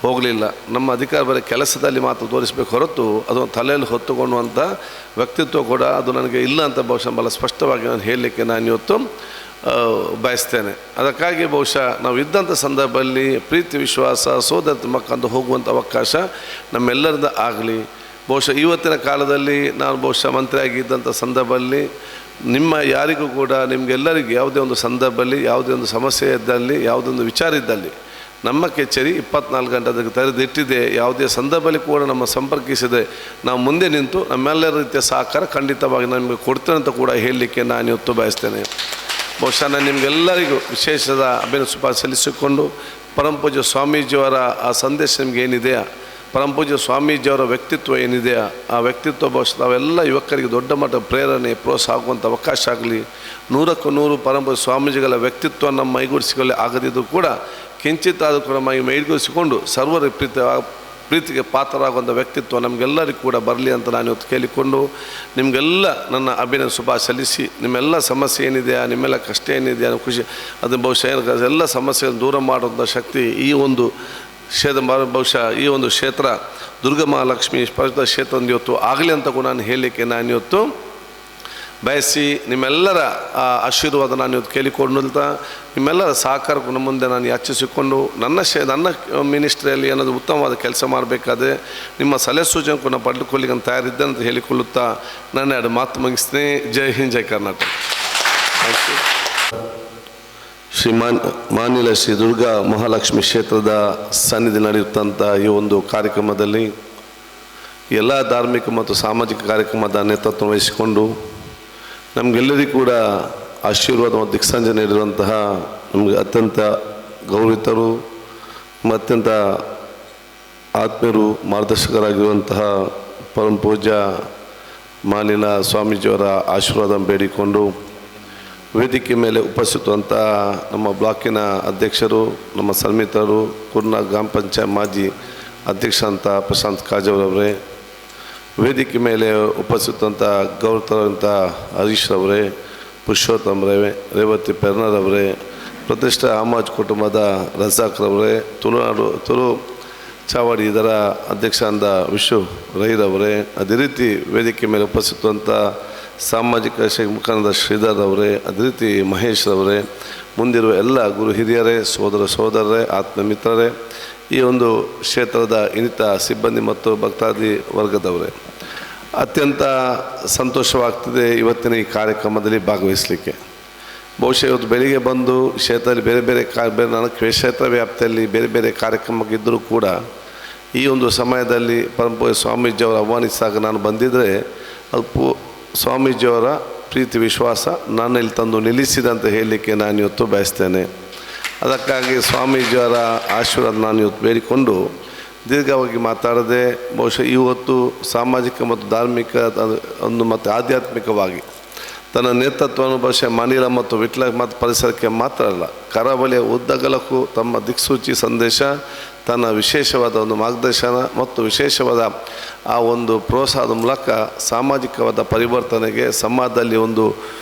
ಹೋಗಲಿಲ್ಲ. ನಮ್ಮ ಅಧಿಕಾರ ಬರೀ ಕೆಲಸದಲ್ಲಿ ಮಾತ್ರ ತೋರಿಸಬೇಕು ಹೊರತು ಅದನ್ನು ತಲೆಯಲ್ಲಿ ಹೊತ್ತುಕೊಳ್ಳುವಂಥ ವ್ಯಕ್ತಿತ್ವ ಕೂಡ ಅದು ನನಗೆ ಇಲ್ಲ ಅಂತ ಬಹುಶಃ ಭಾಳ ಸ್ಪಷ್ಟವಾಗಿ ನಾನು ಹೇಳಲಿಕ್ಕೆ ನಾನು ಇವತ್ತು ಬಯಸ್ತೇನೆ. ಅದಕ್ಕಾಗಿ ಬಹುಶಃ ನಾವು ಇದ್ದಂಥ ಸಂದರ್ಭದಲ್ಲಿ ಪ್ರೀತಿ ವಿಶ್ವಾಸ ಸೋದರತ್ಮಕಂತ ಹೋಗುವಂಥ ಅವಕಾಶ ನಮ್ಮೆಲ್ಲರಿಂದ ಆಗಲಿ. ಬಹುಶಃ ಇವತ್ತಿನ ಕಾಲದಲ್ಲಿ ನಾನು ಬಹುಶಃ ಮಂತ್ರಿಯಾಗಿದ್ದಂಥ ಸಂದರ್ಭದಲ್ಲಿ ನಿಮ್ಮ ಯಾರಿಗೂ ಕೂಡ ನಿಮಗೆಲ್ಲರಿಗೂ ಯಾವುದೇ ಒಂದು ಸಂದರ್ಭದಲ್ಲಿ ಯಾವುದೇ ಒಂದು ಸಮಸ್ಯೆ ಇದ್ದಲ್ಲಿ ಯಾವುದೇ ಒಂದು ವಿಚಾರ ಇದ್ದಲ್ಲಿ ನಮ್ಮ ಕಚೇರಿ 24 ಗಂಟೆ ಅದಕ್ಕೆ ತೆರೆದಿಟ್ಟಿದೆ. ಯಾವುದೇ ಸಂದರ್ಭದಲ್ಲಿ ಕೂಡ ನಮ್ಮ ಸಂಪರ್ಕಿಸಿದೆ ನಾವು ಮುಂದೆ ನಿಂತು ನಮ್ಮೆಲ್ಲರ ರೀತಿಯ ಸಹಕಾರ ಖಂಡಿತವಾಗಿ ನಿಮಗೆ ಕೊಡ್ತೇನೆ ಅಂತ ಕೂಡ ಹೇಳಲಿಕ್ಕೆ ನಾನು ಇವತ್ತು ಬಯಸ್ತೇನೆ. ಬಹುಶಃ ನಾನು ನಿಮಗೆಲ್ಲರಿಗೂ ವಿಶೇಷದ ಅಭಿನಂದನೆ ಸಲ್ಲಿಸಿಕೊಂಡು ಪರಮಪೂಜ್ಯ ಸ್ವಾಮೀಜಿಯವರ ಆ ಸಂದೇಶ ನಿಮ್ಗೆ ಏನಿದೆಯಾ, ಪರಮಪೂಜ್ಯ ಸ್ವಾಮೀಜಿಯವರ ವ್ಯಕ್ತಿತ್ವ ಏನಿದೆಯಾ ಆ ವ್ಯಕ್ತಿತ್ವ ಬಹುಶಃ ನಾವೆಲ್ಲ ಯುವಕರಿಗೆ ದೊಡ್ಡ ಮಟ್ಟದ ಪ್ರೇರಣೆ ಪ್ರೋತ್ಸಾಹ ಆಗುವಂಥ ಅವಕಾಶ ಆಗಲಿ. 100ಕ್ಕೆ 100 ಪರಮಪೂಜ್ಯ ಸ್ವಾಮೀಜಿಗಳ ವ್ಯಕ್ತಿತ್ವ ನಮ್ಮ ಮೈಗೂಡಿಸಿಕೊಳ್ಳಿ ಆಗದಿದ್ದರೂ ಕೂಡ ಕಿಂಚಿತ್ ಆದರೂ ಕೂಡ ಮೈಗೂಡಿಸಿಕೊಂಡು ಸರ್ವರ ಪ್ರೀತಿಗೆ ಪಾತ್ರರಾಗುವಂಥ ವ್ಯಕ್ತಿತ್ವ ನಮಗೆಲ್ಲರಿಗೂ ಕೂಡ ಬರಲಿ ಅಂತ ನಾನು ಇವತ್ತು ಕೇಳಿಕೊಂಡು ನಿಮಗೆಲ್ಲ ನನ್ನ ಅಭಿನಂದನೆ ಶುಭ ಸಲ್ಲಿಸಿ ನಿಮ್ಮೆಲ್ಲ ಸಮಸ್ಯೆ ಏನಿದೆಯಾ ನಿಮ್ಮೆಲ್ಲ ಕಷ್ಟ ಏನಿದೆಯಾ ಖುಷಿ ಅದು ಬಹುಶಃ ಎಲ್ಲ ಸಮಸ್ಯೆಯನ್ನು ದೂರ ಮಾಡುವಂಥ ಶಕ್ತಿ ಈ ಒಂದು ಬಹುಶಃ ಈ ಒಂದು ಕ್ಷೇತ್ರ ದುರ್ಗಮಹಾಲಕ್ಷ್ಮಿ ಪವಿತ್ರ ಕ್ಷೇತ್ರ ಇವತ್ತು ಆಗಲಿ ಅಂತ ಕೂಡ ನಾನು ಹೇಳಲಿಕ್ಕೆ ನಾನು ಇವತ್ತು ಬಯಸಿ ನಿಮ್ಮೆಲ್ಲರ ಆಶೀರ್ವಾದ ನಾನು ಇವತ್ತು ಕೇಳಿಕೊಂಡಂತ ನಿಮ್ಮೆಲ್ಲರ ಸಹಕಾರಕ್ಕೂ ಮುಂದೆ ನಾನು ಯಾಚಿಸಿಕೊಂಡು ನನ್ನ ಮಿನಿಸ್ಟ್ರಿಯಲ್ಲಿ ಏನಾದರೂ ಉತ್ತಮವಾದ ಕೆಲಸ ಮಾಡಬೇಕಾದ್ರೆ ನಿಮ್ಮ ಸಲಹೆ ಸೂಚನೆ ಕೂಡ ಪಡೆದುಕೊಳ್ಳಿಕ್ಕೆ ನಾನು ತಯಾರಿದ್ದೆ ಅಂತ ಹೇಳಿಕೊಳ್ಳುತ್ತಾ ನನ್ನ 2 ಮಾತು ಮುಗಿಸ್ತೇನೆ. ಜೈ ಹಿಂದ್, ಜೈ ಕರ್ನಾಟಕ. ಮಾನ್ಯ ಶ್ರೀ ದುರ್ಗಾ ಮಹಾಲಕ್ಷ್ಮಿ ಕ್ಷೇತ್ರದ ಸನ್ನಿಧಿ ನಡೆಯುತ್ತಂಥ ಈ ಒಂದು ಕಾರ್ಯಕ್ರಮದಲ್ಲಿ ಎಲ್ಲ ಧಾರ್ಮಿಕ ಮತ್ತು ಸಾಮಾಜಿಕ ಕಾರ್ಯಕ್ರಮದ ನೇತೃತ್ವ ವಹಿಸಿಕೊಂಡು ನಮಗೆಲ್ಲರಿಗೂ ಕೂಡ ಆಶೀರ್ವಾದ ಮತ್ತು ದಿಕ್ಸಂಜೆ ನೀಡಿರುವಂತಹ ನಮಗೆ ಅತ್ಯಂತ ಗೌರವಿತರು ಅತ್ಯಂತ ಆತ್ಮೀಯರು ಮಾರ್ಗದರ್ಶಕರಾಗಿರುವಂತಹ ಪರಮ ಪೂಜ್ಯ ಮಾಲಿನ ಸ್ವಾಮೀಜಿಯವರ ಆಶೀರ್ವಾದ ಬೇಡಿಕೊಂಡು ವೇದಿಕೆ ಮೇಲೆ ಉಪಸ್ಥಿತವಂಥ ನಮ್ಮ ಬ್ಲಾಕಿನ ಅಧ್ಯಕ್ಷರು ನಮ್ಮ ಸನ್ಮಿತರು ಕುರ್ನಾ ಗ್ರಾಮ ಪಂಚಾಯತ್ ಮಾಜಿ ಅಧ್ಯಕ್ಷ ಅಂತ ಪ್ರಶಾಂತ್ ಕಾಜವರವರೇ, ವೇದಿಕೆ ಮೇಲೆ ಉಪಸ್ಥಿತವಂಥ ಗೌರವಂಥ ಹರೀಶ್ ರವರೇ, ಪುರುಷೋತ್ತಮರವರೇ, ರೇವತಿ ಪೆರ್ನರವರೇ, ಪ್ರತಿಷ್ಠಾ ಅಹಮದ್ ಕುಟುಂಬದ ರಜಾಕ್ ರವರೇ, ತುಳು ಚಾವಡಿ ಇದರ ಅಧ್ಯಕ್ಷ ಅಂದ ವಿಶ್ವ ರೈರವರೇ, ಅದೇ ರೀತಿ ವೇದಿಕೆ ಮೇಲೆ ಉಪಸ್ಥಿತವಂಥ ಸಾಮಾಜಿಕ ಮುಖಂಡ ಶ್ರೀಧರ್ ಅವರೇ, ಅದೇ ರೀತಿ ಮಹೇಶ್ ಅವರೇ, ಮುಂದಿರುವ ಎಲ್ಲ ಗುರು ಹಿರಿಯರೇ, ಸೋದರರೇ, ಆತ್ಮ ಮಿತ್ರರೇ, ಈ ಒಂದು ಕ್ಷೇತ್ರದ ಇನ್ನಿತ ಸಿಬ್ಬಂದಿ ಮತ್ತು ಭಕ್ತಾದಿ ವರ್ಗದವರೇ, ಅತ್ಯಂತ ಸಂತೋಷವಾಗ್ತದೆ ಇವತ್ತಿನ ಈ ಕಾರ್ಯಕ್ರಮದಲ್ಲಿ ಭಾಗವಹಿಸಲಿಕ್ಕೆ. ಬಹುಶಃ ಇವತ್ತು ಬೆಳಿಗ್ಗೆ ಬಂದು ಕ್ಷೇತ್ರದಲ್ಲಿ ಬೇರೆ ಬೇರೆ ನನ್ನ ಕ್ಷೇತ್ರ ವ್ಯಾಪ್ತಿಯಲ್ಲಿ ಬೇರೆ ಬೇರೆ ಕಾರ್ಯಕ್ರಮಕ್ಕಿದ್ದರೂ ಕೂಡ ಈ ಒಂದು ಸಮಯದಲ್ಲಿ ಪರಮಪೂಜ್ಯ ಸ್ವಾಮೀಜಿಯವರು ಆಹ್ವಾನಿಸಿದಾಗ ನಾನು ಬಂದಿದ್ದರೆ ಅದು ಸ್ವಾಮೀಜಿಯವರ ಪ್ರೀತಿ ವಿಶ್ವಾಸ ನನ್ನಲ್ಲಿ ತಂದು ನಿಲ್ಲಿಸಿದೆ ಅಂತ ಹೇಳಲಿಕ್ಕೆ ನಾನು ಇವತ್ತು ಬಯಸ್ತೇನೆ. ಅದಕ್ಕಾಗಿ ಸ್ವಾಮೀಜಿಯವರ ಆಶೀರ್ವಾದ ನಾನು ಇವತ್ತು ಬೇಡಿಕೊಂಡು ದೀರ್ಘವಾಗಿ ಮಾತಾಡದೆ ಬಹುಶಃ ಇವತ್ತು ಸಾಮಾಜಿಕ ಮತ್ತು ಧಾರ್ಮಿಕ ಒಂದು ಮತ್ತು ಆಧ್ಯಾತ್ಮಿಕವಾಗಿ ತನ್ನ ನೇತೃತ್ವವನ್ನು ಬಹುಶಃ ಮನಿಲ ಮತ್ತು ವಿಟ್ಲ ಮತ್ತು ಪರಿಸರಕ್ಕೆ ಮಾತ್ರ ಅಲ್ಲ, ಕರಾವಳಿಯ ಉದ್ದಗಲಕ್ಕೂ ತಮ್ಮ ದಿಕ್ಸೂಚಿ ಸಂದೇಶ, ತನ್ನ ವಿಶೇಷವಾದ ಒಂದು ಮಾರ್ಗದರ್ಶನ ಮತ್ತು ವಿಶೇಷವಾದ ಆ ಒಂದು ಪ್ರೋತ್ಸಾಹದ ಮೂಲಕ ಸಾಮಾಜಿಕವಾದ ಪರಿವರ್ತನೆಗೆ ಸಮಾಜದಲ್ಲಿ ಒಂದು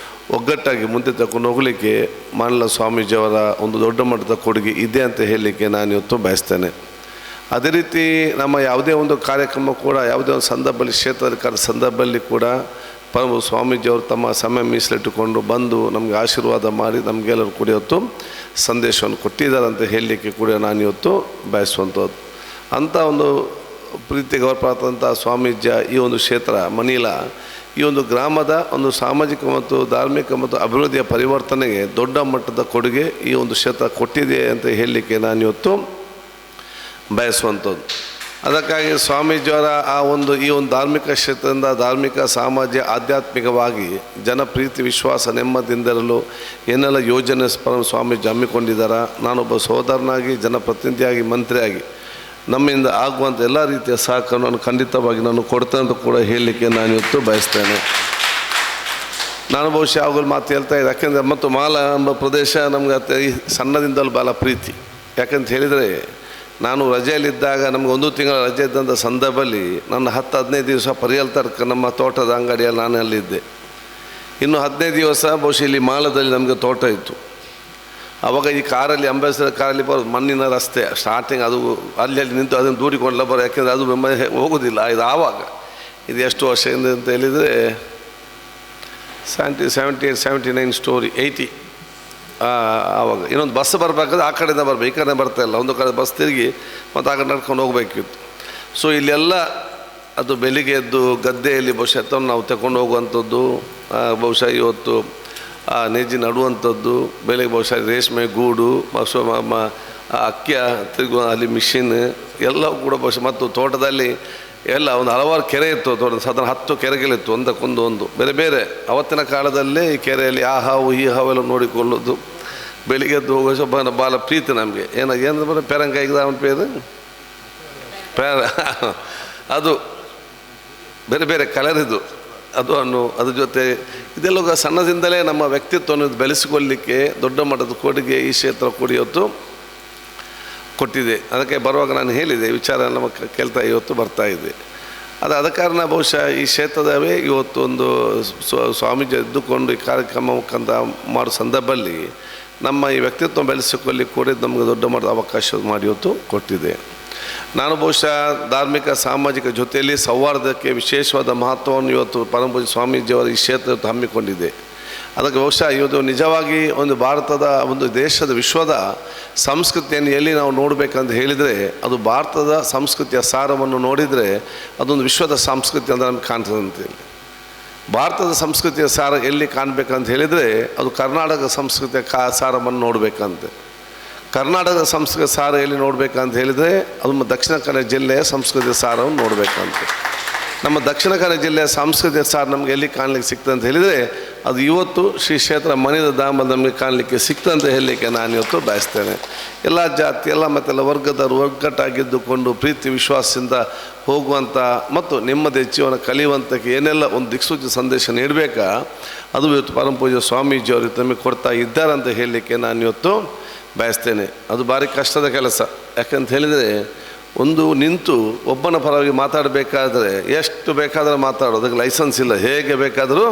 ಒಗ್ಗಟ್ಟಾಗಿ ಮುಂದೆ ತಗೊಂಡು ಹೋಗಲಿಕ್ಕೆ ಮಾನಲ ಸ್ವಾಮೀಜಿಯವರ ಒಂದು ದೊಡ್ಡ ಮಟ್ಟದ ಕೊಡುಗೆ ಇದೆ ಅಂತ ಹೇಳಲಿಕ್ಕೆ ನಾನು ಇವತ್ತು ಬಯಸ್ತೇನೆ. ಅದೇ ರೀತಿ ನಮ್ಮ ಯಾವುದೇ ಒಂದು ಕಾರ್ಯಕ್ರಮ ಕೂಡ ಯಾವುದೇ ಒಂದು ಸಂದರ್ಭದಲ್ಲಿ ಕ್ಷೇತ್ರದ ಸಂದರ್ಭದಲ್ಲಿ ಕೂಡ ಪರಮ ಸ್ವಾಮೀಜಿಯವರು ತಮ್ಮ ಸಮಯ ಮೀಸಲಿಟ್ಟುಕೊಂಡು ಬಂದು ನಮಗೆ ಆಶೀರ್ವಾದ ಮಾಡಿ ನಮಗೆಲ್ಲರೂ ಕೂಡ ಇವತ್ತು ಸಂದೇಶವನ್ನು ಕೊಟ್ಟಿದ್ದಾರೆ ಅಂತ ಹೇಳಲಿಕ್ಕೆ ಕೂಡ ನಾನು ಇವತ್ತು ಬಯಸುವಂಥದ್ದು. ಅಂಥ ಒಂದು ಪ್ರೀತಿ ಗೌರವಾದಂಥ ಸ್ವಾಮೀಜಿ ಈ ಒಂದು ಕ್ಷೇತ್ರ ಮನೀಲ ಈ ಒಂದು ಗ್ರಾಮದ ಒಂದು ಸಾಮಾಜಿಕ ಮತ್ತು ಧಾರ್ಮಿಕ ಮತ್ತು ಅಭಿವೃದ್ಧಿಯ ಪರಿವರ್ತನೆಗೆ ದೊಡ್ಡ ಮಟ್ಟದ ಕೊಡುಗೆ ಈ ಒಂದು ಕ್ಷೇತ್ರ ಕೊಟ್ಟಿದೆ ಅಂತ ಹೇಳಲಿಕ್ಕೆ ನಾನು ಇವತ್ತು ಬಯಸುವಂಥದ್ದು. ಅದಕ್ಕಾಗಿ ಸ್ವಾಮೀಜಿಯವರ ಈ ಒಂದು ಧಾರ್ಮಿಕ ಕ್ಷೇತ್ರದಿಂದ ಧಾರ್ಮಿಕ ಸಾಮಾಜಿಕ ಆಧ್ಯಾತ್ಮಿಕವಾಗಿ ಜನಪ್ರೀತಿ ವಿಶ್ವಾಸ ನೆಮ್ಮದಿಯಿಂದಿರಲು ಏನೆಲ್ಲ ಯೋಜನೆ ಸ್ವಾಮೀಜಿ ಹಮ್ಮಿಕೊಂಡಿದ್ದಾರೆ. ನಾನೊಬ್ಬ ಸಹೋದರನಾಗಿ ಜನಪ್ರತಿನಿಧಿಯಾಗಿ ಮಂತ್ರಿಯಾಗಿ ನಮ್ಮಿಂದ ಆಗುವಂಥ ಎಲ್ಲ ರೀತಿಯ ಸಹಕಾರವನ್ನು ಖಂಡಿತವಾಗಿ ನಾನು ಕೊಡ್ತೇನೆ ಅಂತ ಕೂಡ ಹೇಳಲಿಕ್ಕೆ ನಾನು ಇವತ್ತು ಬಯಸ್ತೇನೆ. ನಾನು ಬಹುಶಃ ಅವುಗಳು ಮಾತು ಹೇಳ್ತಾ ಇದ್ದೆ, ಯಾಕೆಂದರೆ ಮತ್ತು ಮಾಲ ಎಂಬ ಪ್ರದೇಶ ನಮ್ಗೆ ಸಣ್ಣದಿಂದಲೂ ಭಾಳ ಪ್ರೀತಿ. ಯಾಕಂತ ಹೇಳಿದರೆ ನಾನು ರಜೆಯಲ್ಲಿದ್ದಾಗ ನಮ್ಗೆ 1 ತಿಂಗಳ ರಜೆ ಇದ್ದಂಥ ಸಂದರ್ಭದಲ್ಲಿ ನನ್ನ 10-15 ದಿವಸ ಪರಿಯಲ್ ತರ್ಕ ನಮ್ಮ ತೋಟದ ಅಂಗಡಿಯಲ್ಲಿ ನಾನು ಅಲ್ಲಿದ್ದೆ. ಇನ್ನು 15 ದಿವಸ ಬಹುಶಃ ಇಲ್ಲಿ ಮಾಲದಲ್ಲಿ ನಮಗೆ ತೋಟ ಇತ್ತು. ಆವಾಗ ಈ ಕಾರಲ್ಲಿ ಅಂಬಾಸಿಡರ್ ಕಾರಲ್ಲಿ ಬರೋದು ಮಣ್ಣಿನ ರಸ್ತೆ ಸ್ಟಾರ್ಟಿಂಗ್ ಅದು ಅಲ್ಲಿ ನಿಂತು ಅದನ್ನು ದೂಡಿಕೊಂಡ್ಲ ಬರೋ, ಯಾಕೆಂದರೆ ಅದು ಹೋಗೋದಿಲ್ಲ. ಇದು ಆವಾಗ ಇದು ಎಷ್ಟು ವರ್ಷದಿಂದ ಅಂತ ಹೇಳಿದರೆ 78-79 ಸ್ಟೋರಿ 80. ಆವಾಗ ಇನ್ನೊಂದು ಬಸ್ ಬರಬೇಕಾದ್ರೆ ಆ ಕಡೆಯಿಂದ ಬರಬೇಕು, ಈ ಕಡೆ ಬರ್ತಾಯಿಲ್ಲ. ಒಂದು ಕಡೆ ಬಸ್ ತಿರುಗಿ ಮತ್ತು ಆ ಕಡೆ ನಡ್ಕೊಂಡು ಹೋಗಬೇಕಿತ್ತು. ಸೊ ಇಲ್ಲೆಲ್ಲ ಅದು ಬೆಳಿಗ್ಗೆ ಎದ್ದು ಗದ್ದೆಯಲ್ಲಿ ಬಹುಶಃ ನಾವು ತಗೊಂಡು ಹೋಗುವಂಥದ್ದು, ಬಹುಶಃ ಇವತ್ತು ನೇಜಿ ನಡುವಂಥದ್ದು, ಬೆಳಗ್ಗೆ ಬಹುಶಃ ರೇಷ್ಮೆ ಗೂಡು ಅಕ್ಕಿಯ ತಿರುಗುವ ಅಲ್ಲಿ ಮಿಷಿನ್ ಎಲ್ಲವೂ ಕೂಡ ಬಹುಶಃ ಮತ್ತು ತೋಟದಲ್ಲಿ ಎಲ್ಲ ಒಂದು ಹಲವಾರು ಕೆರೆ ಇತ್ತು. ತೋಟ ಸಾಧಾರಣ 10 ಕೆರೆಗಳಿತ್ತು ಒಂದಕ್ಕೊಂದು ಬೇರೆ ಬೇರೆ. ಅವತ್ತಿನ ಕಾಲದಲ್ಲಿ ಈ ಕೆರೆಯಲ್ಲಿ ಆ ಹಾವು ಈ ಹಾವೆಲ್ಲ ನೋಡಿಕೊಳ್ಳೋದು, ಬೆಳಿಗ್ಗೆ ಎದ್ದು ಹೋಗೋ ಭಾಳ ಪ್ರೀತಿ ನಮಗೆ. ಏನು ಬರೋ ಪೆರಂಕಾಯಿಗೆ ಅವನ ಪೇರು ಅದು ಬೇರೆ ಬೇರೆ ಕಲರ್ ಇದು ಅದು ಹಣ್ಣು. ಅದ್ರ ಜೊತೆ ಇದೆಲ್ಲ ಸಣ್ಣದಿಂದಲೇ ನಮ್ಮ ವ್ಯಕ್ತಿತ್ವವನ್ನು ಬೆಳೆಸಿಕೊಳ್ಳಲಿಕ್ಕೆ ದೊಡ್ಡ ಮಟ್ಟದ ಕೊಡುಗೆ ಈ ಕ್ಷೇತ್ರ ಕೂಡ ಇವತ್ತು ಕೊಟ್ಟಿದೆ. ಅದಕ್ಕೆ ಬರುವಾಗ ನಾನು ಹೇಳಿದೆ ವಿಚಾರ ನಮ್ಮ ಕೇಳ್ತಾ ಇವತ್ತು ಬರ್ತಾ ಇದೆ. ಅದ ಕಾರಣ ಬಹುಶಃ ಈ ಕ್ಷೇತ್ರದವೇ ಇವತ್ತು ಒಂದು ಸ್ವಾಮೀಜಿ ಎದ್ದುಕೊಂಡು ಈ ಕಾರ್ಯಕ್ರಮ ಮುಖಾಂತರ ಮಾಡೋ ಸಂದರ್ಭದಲ್ಲಿ ನಮ್ಮ ಈ ವ್ಯಕ್ತಿತ್ವ ಬೆಳೆಸಿಕೊಳ್ಳಿಕ್ಕೆ ಕೂಡ ನಮಗೆ ದೊಡ್ಡ ಮಟ್ಟದ ಅವಕಾಶ ಮಾಡಿ ಇವತ್ತು ಕೊಟ್ಟಿದೆ. ನಾನು ಬಹುಶಃ ಧಾರ್ಮಿಕ ಸಾಮಾಜಿಕ ಜೊತೆಯಲ್ಲಿ ಸೌಹಾರ್ದಕ್ಕೆ ವಿಶೇಷವಾದ ಮಹತ್ವವನ್ನು ಇವತ್ತು ಪರಮಪೂಜ್ಯ ಸ್ವಾಮೀಜಿಯವರ ಈ ಕ್ಷೇತ್ರ ಹಮ್ಮಿಕೊಂಡಿದೆ. ಅದಕ್ಕೆ ಬಹುಶಃ ಇವತ್ತು ನಿಜವಾಗಿ ಒಂದು ಭಾರತದ ಒಂದು ದೇಶದ ವಿಶ್ವದ ಸಂಸ್ಕೃತಿಯನ್ನು ಎಲ್ಲಿ ನಾವು ನೋಡಬೇಕಂತ ಹೇಳಿದರೆ ಅದು ಭಾರತದ ಸಂಸ್ಕೃತಿಯ ಸಾರವನ್ನು ನೋಡಿದರೆ ಅದೊಂದು ವಿಶ್ವದ ಸಂಸ್ಕೃತಿ ಅಂತ ನಮಗೆ ಕಾಣ್ತದಂತೇಳಿ. ಭಾರತದ ಸಂಸ್ಕೃತಿಯ ಸಾರ ಎಲ್ಲಿ ಕಾಣಬೇಕಂತ ಹೇಳಿದರೆ ಅದು ಕರ್ನಾಟಕ ಸಂಸ್ಕೃತಿಯ ಸಾರವನ್ನು ನೋಡಬೇಕಂತೆ. ಕರ್ನಾಟಕದ ಸಂಸ್ಕೃತಿ ಸಾರ ಎಲ್ಲಿ ನೋಡಬೇಕಂತ ಹೇಳಿದರೆ ಅದು ದಕ್ಷಿಣ ಕನ್ನಡ ಜಿಲ್ಲೆಯ ಸಂಸ್ಕೃತಿಯ ಸಾರವನ್ನು ನೋಡಬೇಕಂತೆ. ನಮ್ಮ ದಕ್ಷಿಣ ಕನ್ನಡ ಜಿಲ್ಲೆಯ ಸಾಂಸ್ಕೃತಿಕ ಸಾರ ನಮಗೆ ಎಲ್ಲಿ ಕಾಣಲಿಕ್ಕೆ ಸಿಗ್ತದೆ ಅಂತ ಹೇಳಿದರೆ ಅದು ಇವತ್ತು ಶ್ರೀ ಕ್ಷೇತ್ರ ಮನಿದ ಧಾಮ ನಮಗೆ ಕಾಣಲಿಕ್ಕೆ ಸಿಕ್ತಂತ ಹೇಳಲಿಕ್ಕೆ ನಾನು ಇವತ್ತು ಬಯಸ್ತೇನೆ. ಎಲ್ಲ ಜಾತಿ ಎಲ್ಲ ಮತ್ತೆಲ್ಲ ವರ್ಗದವರು ಒಗ್ಗಟ್ಟಾಗಿದ್ದುಕೊಂಡು ಪ್ರೀತಿ ವಿಶ್ವಾಸದಿಂದ ಹೋಗುವಂಥ ಮತ್ತು ನೆಮ್ಮದಿ ಜೀವನ ಕಲಿಯುವಂಥಕ್ಕೆ ಏನೆಲ್ಲ ಒಂದು ದಿಕ್ಸೂಚಿ ಸಂದೇಶ ನೀಡಬೇಕಾ ಅದು ಇವತ್ತು ಪರಮಪೂಜ್ಯ ಸ್ವಾಮೀಜಿಯವರು ನಮಗೆ ಕೊಡ್ತಾ ಇದ್ದಾರೆ ಅಂತ ಹೇಳಲಿಕ್ಕೆ ನಾನು ಇವತ್ತು ಬಯಸ್ತೇನೆ. ಅದು ಭಾರಿ ಕಷ್ಟದ ಕೆಲಸ. ಯಾಕಂತ ಹೇಳಿದರೆ ಒಂದು ನಿಂತು ಒಬ್ಬನ ಪರವಾಗಿ ಮಾತಾಡಬೇಕಾದ್ರೆ ಎಷ್ಟು ಬೇಕಾದರೂ ಮಾತಾಡೋದು, ಅದಕ್ಕೆ ಲೈಸೆನ್ಸ್ ಇಲ್ಲ. ಹೇಗೆ ಬೇಕಾದರೂ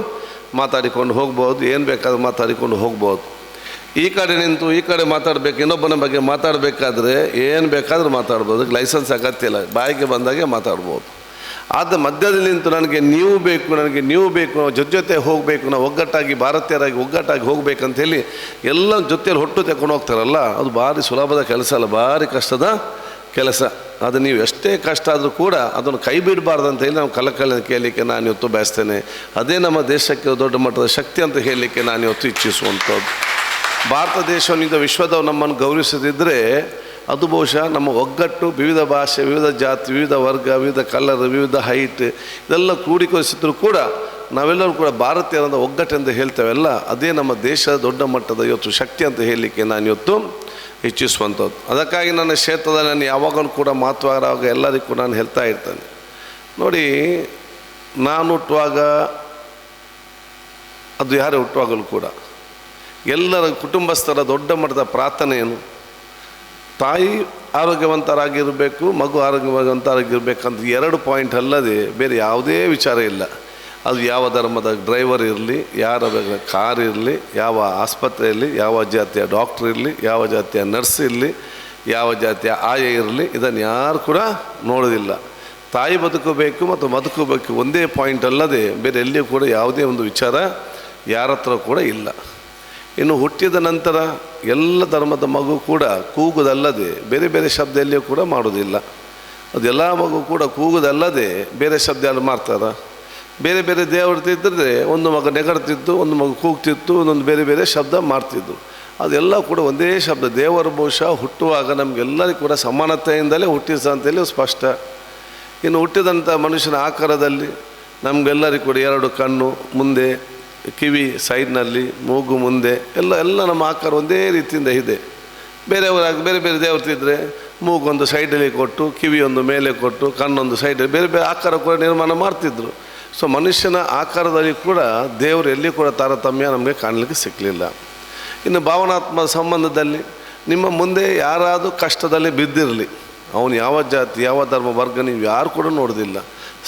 ಮಾತಾಡಿಕೊಂಡು ಹೋಗ್ಬೋದು, ಏನು ಬೇಕಾದರೂ ಮಾತಾಡಿಕೊಂಡು ಹೋಗ್ಬೋದು. ಈ ಕಡೆ ನಿಂತು ಈ ಕಡೆ ಮಾತಾಡಬೇಕು, ಇನ್ನೊಬ್ಬನ ಬಗ್ಗೆ ಮಾತಾಡಬೇಕಾದ್ರೆ ಏನು ಬೇಕಾದರೂ ಮಾತಾಡ್ಬೋದು, ಅದಕ್ಕೆ ಲೈಸೆನ್ಸ್ ಅಗತ್ಯ ಇಲ್ಲ, ಬಾಯಿಗೆ ಬಂದಾಗೆ ಮಾತಾಡ್ಬೋದು. ಆದ ಮಧ್ಯದಲ್ಲಿ ನಿಂತು ನನಗೆ ನೀವು ಬೇಕು ನಾವು ಜೊತೆ ಹೋಗಬೇಕು, ನಾವು ಒಗ್ಗಟ್ಟಾಗಿ ಭಾರತೀಯರಾಗಿ ಒಗ್ಗಟ್ಟಾಗಿ ಹೋಗ್ಬೇಕಂತ ಹೇಳಿ ಎಲ್ಲ ಜೊತೆಯಲ್ಲಿ ಹೊಟ್ಟು ತಗೊಂಡು ಹೋಗ್ತಾರಲ್ಲ, ಅದು ಭಾರಿ ಸುಲಭದ ಕೆಲಸ ಅಲ್ಲ, ಭಾರಿ ಕಷ್ಟದ ಕೆಲಸ. ಅದು ನೀವು ಎಷ್ಟೇ ಕಷ್ಟ ಆದರೂ ಕೂಡ ಅದನ್ನು ಕೈ ಬಿಡಬಾರ್ದು ಅಂತ ಹೇಳಿ ನಾವು ಕಲಕಲಿನ ಕೇಳಲಿಕ್ಕೆ ನಾನು ಇವತ್ತು ಬಯಸ್ತೇನೆ. ಅದೇ ನಮ್ಮ ದೇಶಕ್ಕೆ ದೊಡ್ಡ ಮಟ್ಟದ ಶಕ್ತಿ ಅಂತ ಹೇಳಲಿಕ್ಕೆ ನಾನು ಇವತ್ತು ಇಚ್ಛಿಸುವಂಥದ್ದು. ಭಾರತ ದೇಶವನ್ನು ವಿಶ್ವದವು ನಮ್ಮನ್ನು ಗೌರವಿಸದಿದ್ದರೆ ಅದು ಬಹುಶಃ ನಮ್ಮ ಒಗ್ಗಟ್ಟು, ವಿವಿಧ ಭಾಷೆ, ವಿವಿಧ ಜಾತಿ, ವಿವಿಧ ವರ್ಗ, ವಿವಿಧ ಕಲರ್, ವಿವಿಧ ಹೈಟ್ ಇದೆಲ್ಲ ಕ್ರೋಢೀಕರಿಸಿದ್ರು ಕೂಡ ನಾವೆಲ್ಲರೂ ಕೂಡ ಭಾರತೀಯರಂಥ ಒಗ್ಗಟ್ಟೆಂದು ಹೇಳ್ತೇವೆಲ್ಲ, ಅದೇ ನಮ್ಮ ದೇಶದ ದೊಡ್ಡ ಮಟ್ಟದ ಇವತ್ತು ಶಕ್ತಿ ಅಂತ ಹೇಳಲಿಕ್ಕೆ ನಾನು ಇವತ್ತು ಇಚ್ಛಿಸುವಂಥದ್ದು. ಅದಕ್ಕಾಗಿ ನನ್ನ ಕ್ಷೇತ್ರದಲ್ಲಿ ನಾನು ಯಾವಾಗಲೂ ಕೂಡ ಮಾತುವಾಗ ಎಲ್ಲರಿಗೂ ನಾನು ಹೇಳ್ತಾ ಇರ್ತೇನೆ, ನೋಡಿ ನಾನು ಹುಟ್ಟುವಾಗ ಅದು ಯಾರೇ ಹುಟ್ಟುವಾಗಲೂ ಕೂಡ ಎಲ್ಲರ ಕುಟುಂಬಸ್ಥರ ದೊಡ್ಡ ಮಟ್ಟದ ಪ್ರಾರ್ಥನೆ ಏನು, ತಾಯಿ ಆರೋಗ್ಯವಂತರಾಗಿರಬೇಕು, ಮಗು ಆರೋಗ್ಯವಂತರಾಗಿರ್ಬೇಕಂತ 2 ಪಾಯಿಂಟ್ ಅಲ್ಲದೆ ಬೇರೆ ಯಾವುದೇ ವಿಚಾರ ಇಲ್ಲ. ಅದು ಯಾವ ಧರ್ಮದ ಡ್ರೈವರ್ ಇರಲಿ, ಯಾರ ಕಾರ್ ಇರಲಿ, ಯಾವ ಆಸ್ಪತ್ರೆಯಲ್ಲಿ ಯಾವ ಜಾತಿಯ ಡಾಕ್ಟ್ರ್ ಇರಲಿ, ಯಾವ ಜಾತಿಯ ನರ್ಸ್ ಇರಲಿ, ಯಾವ ಜಾತಿಯ ಆಯ ಇರಲಿ, ಇದನ್ನು ಯಾರು ಕೂಡ ನೋಡೋದಿಲ್ಲ. ತಾಯಿ ಬದುಕಬೇಕು ಮತ್ತು ಬದುಕಬೇಕು ಒಂದೇ ಪಾಯಿಂಟ್ ಅಲ್ಲದೆ ಬೇರೆ ಎಲ್ಲಿಯೂ ಕೂಡ ಯಾವುದೇ ಒಂದು ವಿಚಾರ ಯಾರ ಹತ್ರ ಕೂಡ ಇಲ್ಲ. ಇನ್ನು ಹುಟ್ಟಿದ ನಂತರ ಎಲ್ಲ ಧರ್ಮದ ಮಗು ಕೂಡ ಕೂಗುವುದಲ್ಲದೆ ಬೇರೆ ಬೇರೆ ಶಬ್ದ ಎಲ್ಲಿಯೂ ಕೂಡ ಮಾಡೋದಿಲ್ಲ. ಅದೆಲ್ಲ ಮಗು ಕೂಡ ಕೂಗುದಲ್ಲದೆ ಬೇರೆ ಶಬ್ದ ಎಲ್ಲ ಮಾಡ್ತಾರೆ. ಬೇರೆ ಬೇರೆ ದೇವರಿದ್ದರೆ ಒಂದು ಮಗ ನೆಗಡ್ತಿತ್ತು, ಒಂದು ಮಗು ಕೂಗ್ತಿತ್ತು, ಒಂದೊಂದು ಬೇರೆ ಬೇರೆ ಶಬ್ದ ಮಾಡ್ತಿದ್ದು. ಅದೆಲ್ಲ ಕೂಡ ಒಂದೇ ಶಬ್ದ. ದೇವರ ಬಹುಶಃ ಹುಟ್ಟುವಾಗ ನಮಗೆಲ್ಲರಿಗೂ ಕೂಡ ಸಮಾನತೆಯಿಂದಲೇ ಹುಟ್ಟಿಸ ಅಂತೇಳಿ ಸ್ಪಷ್ಟ. ಇನ್ನು ಹುಟ್ಟಿದಂಥ ಮನುಷ್ಯನ ಆಕಾರದಲ್ಲಿ ನಮಗೆಲ್ಲರಿಗೂ ಕೂಡ 2 ಕಣ್ಣು ಮುಂದೆ, ಕಿವಿ ಸೈಡ್ನಲ್ಲಿ, ಮೂಗು ಮುಂದೆ, ಎಲ್ಲ ನಮ್ಮ ಆಕಾರ ಒಂದೇ ರೀತಿಯಿಂದ ಇದೆ. ಬೇರೆಯವರಾಗಿ ಬೇರೆ ಬೇರೆ ದೇವರಿದ್ದರೆ ಮೂಗೊಂದು ಸೈಡಲ್ಲಿ ಕೊಟ್ಟು, ಕಿವಿಯೊಂದು ಮೇಲೆ ಕೊಟ್ಟು, ಕಣ್ಣೊಂದು ಸೈಡಲ್ಲಿ ಬೇರೆ ಬೇರೆ ಆಕಾರ ಕೂಡ ನಿರ್ಮಾಣ ಮಾಡ್ತಿದ್ರು. ಸೊ ಮನುಷ್ಯನ ಆಕಾರದಲ್ಲಿ ಕೂಡ ದೇವರು ಎಲ್ಲಿ ಕೂಡ ತಾರತಮ್ಯ ನಮಗೆ ಕಾಣಲಿಕ್ಕೆ ಸಿಕ್ಕಲಿಲ್ಲ. ಇನ್ನು ಭಾವನಾತ್ಮಕ ಸಂಬಂಧದಲ್ಲಿ ನಿಮ್ಮ ಮುಂದೆ ಯಾರಾದರೂ ಕಷ್ಟದಲ್ಲಿ ಬಿದ್ದಿರಲಿ, ಅವನು ಯಾವ ಜಾತಿ ಯಾವ ಧರ್ಮ ವರ್ಗ ನೀವು ಯಾರು ಕೂಡ ನೋಡೋದಿಲ್ಲ,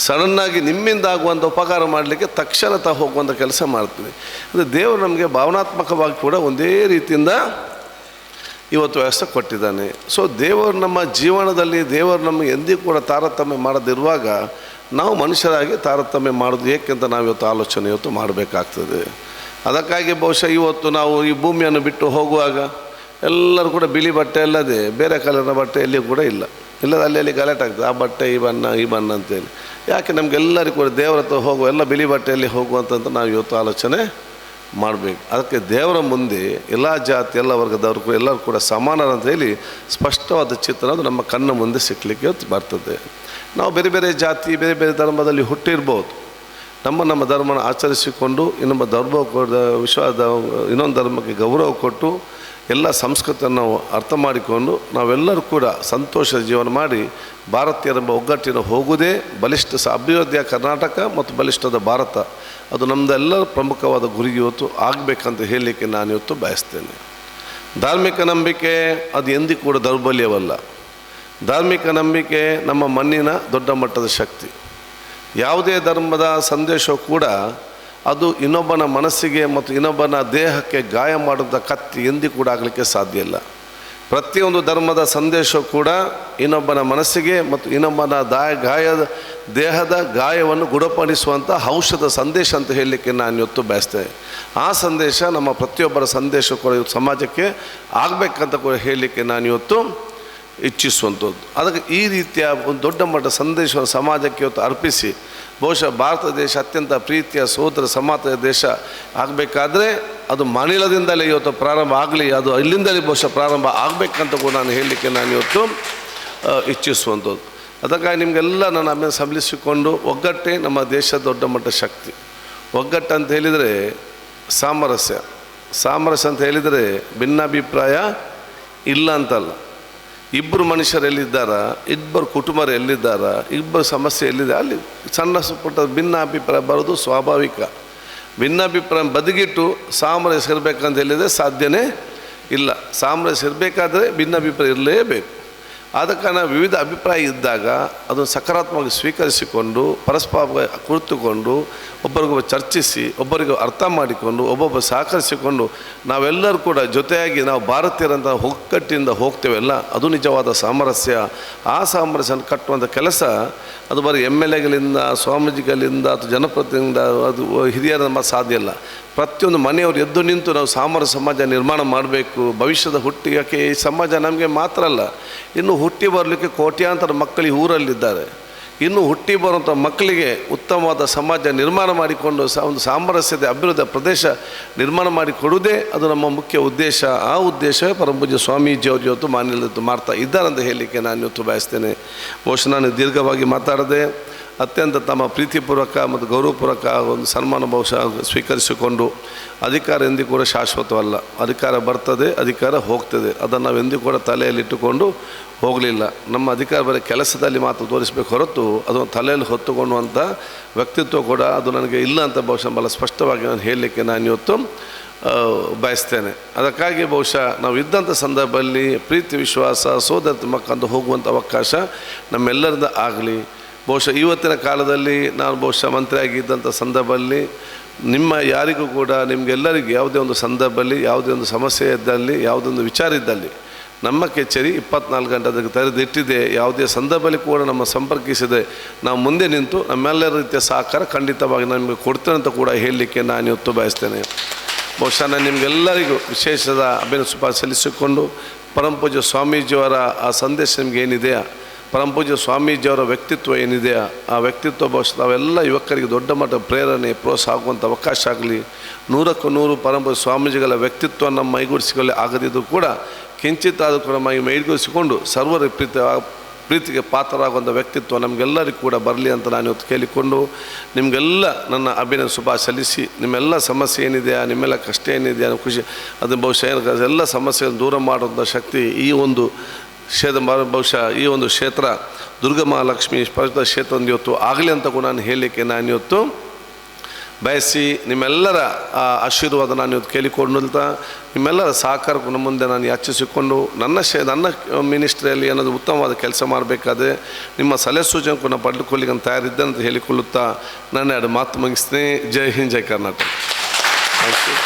ಸಡನ್ನಾಗಿ ನಿಮ್ಮಿಂದ ಆಗುವಂಥ ಉಪಕಾರ ಮಾಡಲಿಕ್ಕೆ ತಕ್ಷಣ ಹೋಗುವಂಥ ಕೆಲಸ ಮಾಡ್ತೀವಿ. ಅಂದರೆ ದೇವರು ನಮಗೆ ಭಾವನಾತ್ಮಕವಾಗಿ ಕೂಡ ಒಂದೇ ರೀತಿಯಿಂದ ಇವತ್ತು ವ್ಯವಸ್ಥೆ ಕೊಟ್ಟಿದ್ದಾನೆ. ಸೊ ದೇವರು ನಮ್ಮ ಜೀವನದಲ್ಲಿ ದೇವರು ನಮಗೆ ಎಂದಿಗೂ ಕೂಡ ತಾರತಮ್ಯ ಮಾಡದಿರುವಾಗ ನಾವು ಮನುಷ್ಯರಾಗಿ ತಾರತಮ್ಯ ಮಾಡೋದು ಏಕೆಂತ ನಾವು ಇವತ್ತು ಆಲೋಚನೆ ಇವತ್ತು ಮಾಡಬೇಕಾಗ್ತದೆ. ಅದಕ್ಕಾಗಿ ಬಹುಶಃ ಇವತ್ತು ನಾವು ಈ ಭೂಮಿಯನ್ನು ಬಿಟ್ಟು ಹೋಗುವಾಗ ಎಲ್ಲರೂ ಕೂಡ ಬಿಳಿ ಬಟ್ಟೆ ಅಲ್ಲದೆ ಬೇರೆ ಕಲರ್ನ ಬಟ್ಟೆ ಎಲ್ಲಿಯೂ ಕೂಡ ಇಲ್ಲದ ಅಲ್ಲಿ ಗಲಾಟೆ ಆಗ್ತದೆ, ಆ ಬಟ್ಟೆ ಈ ಬಣ್ಣ ಅಂತೇಳಿ. ಯಾಕೆ ನಮಗೆಲ್ಲರಿಗೂ ಕೂಡ ದೇವರ ಹತ್ರ ಹೋಗುವ ಎಲ್ಲ ಬಿಳಿ ಬಟ್ಟೆಯಲ್ಲಿ ಹೋಗುವಂತ ನಾವು ಇವತ್ತು ಆಲೋಚನೆ ಮಾಡಬೇಕು. ಅದಕ್ಕೆ ದೇವರ ಮುಂದೆ ಎಲ್ಲ ಜಾತಿ ಎಲ್ಲ ವರ್ಗದವರು ಕೂಡ ಎಲ್ಲರೂ ಕೂಡ ಸಮಾನರು ಹೇಳಿ ಸ್ಪಷ್ಟವಾದ ಚಿತ್ರ ಅದು ನಮ್ಮ ಕಣ್ಣ ಮುಂದೆ ಸಿಕ್ಕಲಿಕ್ಕೆ ಬರ್ತದೆ. ನಾವು ಬೇರೆ ಬೇರೆ ಜಾತಿ ಬೇರೆ ಬೇರೆ ಧರ್ಮದಲ್ಲಿ ಹುಟ್ಟಿರ್ಬೋದು, ನಮ್ಮ ಧರ್ಮನ ಆಚರಿಸಿಕೊಂಡು ಇನ್ನೊಬ್ಬ ಧರ್ಮ ಇನ್ನೊಂದು ಧರ್ಮಕ್ಕೆ ಗೌರವ ಕೊಟ್ಟು ಎಲ್ಲ ಸಂಸ್ಕೃತಿಯನ್ನು ನಾವು ಅರ್ಥ ಮಾಡಿಕೊಂಡು ನಾವೆಲ್ಲರೂ ಕೂಡ ಸಂತೋಷದ ಜೀವನ ಮಾಡಿ ಭಾರತೀಯರೆಂಬ ಒಗ್ಗಟ್ಟಿನ ಹೋಗುವುದೇ ಬಲಿಷ್ಠ ಅಭಿವೃದ್ಧಿಯ ಕರ್ನಾಟಕ ಮತ್ತು ಬಲಿಷ್ಠದ ಭಾರತ, ಅದು ನಮ್ಮದೆಲ್ಲರ ಪ್ರಮುಖವಾದ ಗುರಿ ಇವತ್ತು ಆಗಬೇಕಂತ ಹೇಳಲಿಕ್ಕೆ ನಾನು ಇವತ್ತು ಬಯಸ್ತೇನೆ. ಧಾರ್ಮಿಕ ನಂಬಿಕೆ ಅದು ಎಂದಿಗೂ ಕೂಡ ದೌರ್ಬಲ್ಯವಲ್ಲ. ಧಾರ್ಮಿಕ ನಂಬಿಕೆ ನಮ್ಮ ಮಣ್ಣಿನ ದೊಡ್ಡ ಮಟ್ಟದ ಶಕ್ತಿ. ಯಾವುದೇ ಧರ್ಮದ ಸಂದೇಶವು ಕೂಡ ಅದು ಇನ್ನೊಬ್ಬನ ಮನಸ್ಸಿಗೆ ಮತ್ತು ಇನ್ನೊಬ್ಬನ ದೇಹಕ್ಕೆ ಗಾಯ ಮಾಡುವಂಥ ಕತ್ತಿ ಎಂದಿಗೂ ಕೂಡ ಆಗಲಿಕ್ಕೆ ಸಾಧ್ಯ ಇಲ್ಲ. ಪ್ರತಿಯೊಂದು ಧರ್ಮದ ಸಂದೇಶವು ಕೂಡ ಇನ್ನೊಬ್ಬನ ಮನಸ್ಸಿಗೆ ಮತ್ತು ಇನ್ನೊಬ್ಬನ ದೇಹದ ಗಾಯವನ್ನು ಗುಣಪಡಿಸುವಂಥ ಔಷಧ ಸಂದೇಶ ಅಂತ ಹೇಳಲಿಕ್ಕೆ ನಾನು ಇವತ್ತು ಬಯಸ್ತೇನೆ. ಆ ಸಂದೇಶ ನಮ್ಮ ಪ್ರತಿಯೊಬ್ಬರ ಸಂದೇಶ ಕೂಡ ಇವತ್ತು ಸಮಾಜಕ್ಕೆ ಆಗಬೇಕಂತ ಕೂಡ ಹೇಳಲಿಕ್ಕೆ ನಾನು ಇವತ್ತು ಇಚ್ಛಿಸುವಂಥದ್ದು. ಅದಕ್ಕೆ ಈ ರೀತಿಯ ಒಂದು ದೊಡ್ಡ ಮಟ್ಟದ ಸಂದೇಶವನ್ನು ಸಮಾಜಕ್ಕೆ ಇವತ್ತು ಅರ್ಪಿಸಿ ಬಹುಶಃ ಭಾರತ ದೇಶ ಅತ್ಯಂತ ಪ್ರೀತಿಯ ಸೋದರ ಸಮಾನತೆಯ ದೇಶ ಆಗಬೇಕಾದ್ರೆ ಅದು ಮಾನಿಲದಿಂದಲೇ ಇವತ್ತು ಪ್ರಾರಂಭ ಆಗಲಿ, ಅದು ಇಲ್ಲಿಂದಲೇ ಬಹುಶಃ ಪ್ರಾರಂಭ ಆಗಬೇಕಂತ ಕೂಡ ನಾನು ಹೇಳಲಿಕ್ಕೆ ನಾನು ಇವತ್ತು ಇಚ್ಛಿಸುವಂಥದ್ದು. ಅದಕ್ಕಾಗಿ ನಿಮಗೆಲ್ಲ ನಾನು ಆಮೇಲೆ ಸಲ್ಲಿಸಿಕೊಂಡು ಒಗ್ಗಟ್ಟೇ ನಮ್ಮ ದೇಶದ ದೊಡ್ಡ ಮಟ್ಟದ ಶಕ್ತಿ. ಒಗ್ಗಟ್ಟು ಅಂತ ಹೇಳಿದರೆ ಸಾಮರಸ್ಯ ಅಂತ ಹೇಳಿದರೆ ಭಿನ್ನಾಭಿಪ್ರಾಯ ಇಲ್ಲ ಅಂತಲ್ಲ. ಇಬ್ಬರು ಮನುಷ್ಯರು ಎಲ್ಲಿದ್ದಾರ, ಇಬ್ಬರು ಕುಟುಂಬರು ಎಲ್ಲಿದ್ದಾರ, ಇಬ್ಬರು ಸಮಸ್ಯೆ ಎಲ್ಲಿದೆ, ಅಲ್ಲಿ ಸಣ್ಣ ಪುಟ್ಟ ಭಿನ್ನಾಭಿಪ್ರಾಯ ಬರೋದು ಸ್ವಾಭಾವಿಕ. ಭಿನ್ನಾಭಿಪ್ರಾಯ ಬದಿಗಿಟ್ಟು ಸಾಮರಸ್ಯ ಇರಬೇಕಂತ ಹೇಳಿದರೆ ಸಾಧ್ಯನೇ ಇಲ್ಲ. ಸಾಮರಸ್ಯ ಇರಬೇಕಾದ್ರೆ ಭಿನ್ನಾಭಿಪ್ರಾಯ ಇರಲೇಬೇಕು. ಅದಕ್ಕೆ ನಾವು ವಿವಿಧ ಅಭಿಪ್ರಾಯ ಇದ್ದಾಗ ಅದನ್ನು ಸಕಾರಾತ್ಮಕವಾಗಿ ಸ್ವೀಕರಿಸಿಕೊಂಡು ಪರಸ್ಪರ ಕುಳಿತುಕೊಂಡು ಒಬ್ಬರಿಗೊಬ್ಬ ಚರ್ಚಿಸಿ ಒಬ್ಬರಿಗೆ ಅರ್ಥ ಮಾಡಿಕೊಂಡು ಒಬ್ಬೊಬ್ಬ ಸಹಕರಿಸಿಕೊಂಡು ನಾವೆಲ್ಲರೂ ಕೂಡ ಜೊತೆಯಾಗಿ ನಾವು ಭಾರತೀಯರಂಥ ಒಗ್ಗಟ್ಟಿನಿಂದ ಹೋಗ್ತೇವೆಲ್ಲ, ಅದು ನಿಜವಾದ ಸಾಮರಸ್ಯ. ಆ ಸಾಮರಸ್ಯನ ಕಟ್ಟುವಂಥ ಕೆಲಸ ಅದು ಬರೀ MLAಗಳಿಂದ ಸ್ವಾಮೀಜಿಗಳಿಂದ ಅಥವಾ ಜನಪ್ರತಿನಿಧಿಯಿಂದ ಅದು ಹಿರಿಯರ ಸಾಧ್ಯ ಇಲ್ಲ. ಪ್ರತಿಯೊಂದು ಮನೆಯವರು ಎದ್ದು ನಿಂತು ನಾವು ಸಾಮರಸ್ಯ ಸಮಾಜ ನಿರ್ಮಾಣ ಮಾಡಬೇಕು. ಭವಿಷ್ಯದ ಹುಟ್ಟಿಗೆ ಈ ಸಮಾಜ ನಮಗೆ ಮಾತ್ರ ಅಲ್ಲ, ಇನ್ನು ಹುಟ್ಟಿ ಬರಲಿಕ್ಕೆ ಕೋಟ್ಯಾಂತರ ಮಕ್ಕಳು ಊರಲ್ಲಿದ್ದಾರೆ. ಇನ್ನು ಹುಟ್ಟಿ ಬರುವಂಥ ಮಕ್ಕಳಿಗೆ ಉತ್ತಮವಾದ ಸಮಾಜ ನಿರ್ಮಾಣ ಮಾಡಿಕೊಂಡು ಒಂದು ಸಾಮರಸ್ಯದ ಅಭಿವೃದ್ಧಿ ಪ್ರದೇಶ ನಿರ್ಮಾಣ ಮಾಡಿಕೊಡುವುದೇ ಅದು ನಮ್ಮ ಮುಖ್ಯ ಉದ್ದೇಶ. ಆ ಉದ್ದೇಶವೇ ಪರಮಪೂಜ್ಯ ಸ್ವಾಮೀಜಿಯವರು ಇವತ್ತು ಮಾನ್ಯತೆ ಮಾಡ್ತಾ ಇದ್ದಾರಂತ ಹೇಳಲಿಕ್ಕೆ ನಾನು ಇವತ್ತು ಬಯಸ್ತೇನೆ. ಬಹುಶಃ ನಾನು ದೀರ್ಘವಾಗಿ ಮಾತಾಡದೆ ಅತ್ಯಂತ ತಮ್ಮ ಪ್ರೀತಿಪೂರ್ವಕ ಮತ್ತು ಗೌರವಪೂರ್ವಕ ಒಂದು ಸನ್ಮಾನ ಬಹುಶಃ ಸ್ವೀಕರಿಸಿಕೊಂಡು ಅಧಿಕಾರ ಎಂದಿಗೂ ಕೂಡ ಶಾಶ್ವತವಲ್ಲ. ಅಧಿಕಾರ ಬರ್ತದೆ, ಅಧಿಕಾರ ಹೋಗ್ತದೆ. ಅದನ್ನು ನಾವು ಎಂದಿಗೂ ಕೂಡ ತಲೆಯಲ್ಲಿಟ್ಟುಕೊಂಡು ಹೋಗಲಿಲ್ಲ. ನಮ್ಮ ಅಧಿಕಾರ ಬರೀ ಕೆಲಸದಲ್ಲಿ ಮಾತ್ರ ತೋರಿಸಬೇಕು ಹೊರತು ಅದನ್ನು ತಲೆಯಲ್ಲಿ ಹೊತ್ತುಕೊಳ್ಳುವಂಥ ವ್ಯಕ್ತಿತ್ವ ಕೂಡ ಅದು ನನಗೆ ಇಲ್ಲ ಅಂತ ಬಹುಶಃ ಭಾಳ ಸ್ಪಷ್ಟವಾಗಿ ನಾನು ಹೇಳಲಿಕ್ಕೆ ನಾನು ಇವತ್ತು ಬಯಸ್ತೇನೆ. ಅದಕ್ಕಾಗಿ ಬಹುಶಃ ನಾವು ಇದ್ದಂಥ ಸಂದರ್ಭದಲ್ಲಿ ಪ್ರೀತಿ ವಿಶ್ವಾಸ ಸೋದರತ್ಮಕಂದು ಹೋಗುವಂಥ ಅವಕಾಶ ನಮ್ಮೆಲ್ಲರಿಂದ ಆಗಲಿ. ಬಹುಶಃ ಇವತ್ತಿನ ಕಾಲದಲ್ಲಿ ನಾನು ಬಹುಶಃ ಮಂತ್ರಿಯಾಗಿದ್ದಂಥ ಸಂದರ್ಭದಲ್ಲಿ ನಿಮ್ಮ ಯಾರಿಗೂ ಕೂಡ ನಿಮಗೆಲ್ಲರಿಗೂ ಯಾವುದೇ ಒಂದು ಸಂದರ್ಭದಲ್ಲಿ ಯಾವುದೇ ಒಂದು ಸಮಸ್ಯೆ ಇದ್ದಲ್ಲಿ ಯಾವುದೇ ಒಂದು ವಿಚಾರ ಇದ್ದಲ್ಲಿ ನಮ್ಮ ಕಚೇರಿ 24 ಗಂಟೆ ಅದಕ್ಕೆ ತೆರೆದಿಟ್ಟಿದೆ. ಯಾವುದೇ ಸಂದರ್ಭದಲ್ಲಿ ಕೂಡ ನಮ್ಮ ಸಂಪರ್ಕಿಸಿದೆ ನಾವು ಮುಂದೆ ನಿಂತು ನಮ್ಮೆಲ್ಲರ ರೀತಿಯ ಸಹಕಾರ ಖಂಡಿತವಾಗಿ ನಮಗೆ ಕೊಡ್ತೇನೆ ಅಂತ ಕೂಡ ಹೇಳಲಿಕ್ಕೆ ನಾನು ಇವತ್ತು ಬಯಸ್ತೇನೆ. ಬಹುಶಃ ನಾನು ನಿಮಗೆಲ್ಲರಿಗೂ ವಿಶೇಷದ ಅಭಿನಂದನೆ ಸಲ್ಲಿಸಿಕೊಂಡು ಪರಮಪೂಜ್ಯ ಸ್ವಾಮೀಜಿಯವರ ಆ ಸಂದೇಶ ನಿಮ್ಗೆ ಏನಿದೆಯಾ ಪರಮಪೂಜ್ಯ ಸ್ವಾಮೀಜಿಯವರ ವ್ಯಕ್ತಿತ್ವ ಏನಿದೆ ಆ ವ್ಯಕ್ತಿತ್ವ ಬಹುಶಃ ನಾವೆಲ್ಲ ಯುವಕರಿಗೆ ದೊಡ್ಡ ಮಟ್ಟದ ಪ್ರೇರಣೆ ಪ್ರೋತ್ಸಾಹ ಆಗುವಂಥ ಅವಕಾಶ ಆಗಲಿ. 100ಕ್ಕೆ 100 ಪರಮಪೂಜ್ಯ ಸ್ವಾಮೀಜಿಗಳ ವ್ಯಕ್ತಿತ್ವ ನಮ್ಮ ಮೈಗೂಡಿಸಿಕೊಳ್ಳಿ ಆಗದಿದ್ದರೂ ಕೂಡ ಕಿಂಚಿತ್ತಾದರೂ ಕೂಡ ಮೈಗೂಡಿಸಿಕೊಂಡು ಸರ್ವರ ಪ್ರೀತಿಗೆ ಪಾತ್ರರಾಗುವಂಥ ವ್ಯಕ್ತಿತ್ವ ನಮಗೆಲ್ಲರಿಗೂ ಕೂಡ ಬರಲಿ ಅಂತ ನಾನು ಇವತ್ತು ಕೇಳಿಕೊಂಡು ನಿಮಗೆಲ್ಲ ನನ್ನ ಅಭಿನಂದನೆ ಶುಭ ಸಲ್ಲಿಸಿ, ನಿಮ್ಮೆಲ್ಲ ಸಮಸ್ಯೆ ಏನಿದೆ, ನಿಮ್ಮೆಲ್ಲ ಕಷ್ಟ ಏನಿದೆ ಅನ್ನೋ ಖುಷಿ ಅದು ಬಹುಶಃ ಎಲ್ಲ ಸಮಸ್ಯೆಯನ್ನು ದೂರ ಮಾಡುವಂಥ ಶಕ್ತಿ ಈ ಒಂದು ಬಹುಶಃ ಈ ಒಂದು ಕ್ಷೇತ್ರ ದುರ್ಗಮಹಾಲಕ್ಷ್ಮಿ ಪರಿಶುದ್ಧ ಕ್ಷೇತ್ರ ಒಂದು ಇವತ್ತು ಆಗಲಿ ಅಂತ ಕೂಡ ನಾನು ಹೇಳಲಿಕ್ಕೆ ನಾನು ಇವತ್ತು ಬಯಸಿ ನಿಮ್ಮೆಲ್ಲರ ಆಶೀರ್ವಾದ ನಾನು ಇವತ್ತು ಕೇಳಿಕೊಂಡಂತ ನಿಮ್ಮೆಲ್ಲರ ಸಹಕಾರಕ್ಕೂ ನಮ್ಮ ಮುಂದೆ ನಾನು ಯಾಚಿಸಿಕೊಂಡು ನನ್ನ ಮಿನಿಸ್ಟ್ರಿಯಲ್ಲಿ ಏನಾದರೂ ಉತ್ತಮವಾದ ಕೆಲಸ ಮಾಡಬೇಕಾದ್ರೆ ನಿಮ್ಮ ಸಲಹೆ ಸೂಚನೆ ಕೂಡ ಪಡೆದುಕೊಳ್ಳಿಕ್ಕೆ ನಾನು ತಯಾರಿದ್ದೆ ಅಂತ ಹೇಳಿಕೊಳ್ಳುತ್ತಾ ನನ್ನ ಎರಡು ಮಾತು ಮುಗಿಸ್ತೇನೆ. ಜೈ ಹಿಂದ್, ಜೈ ಕರ್ನಾಟಕ. Thank you.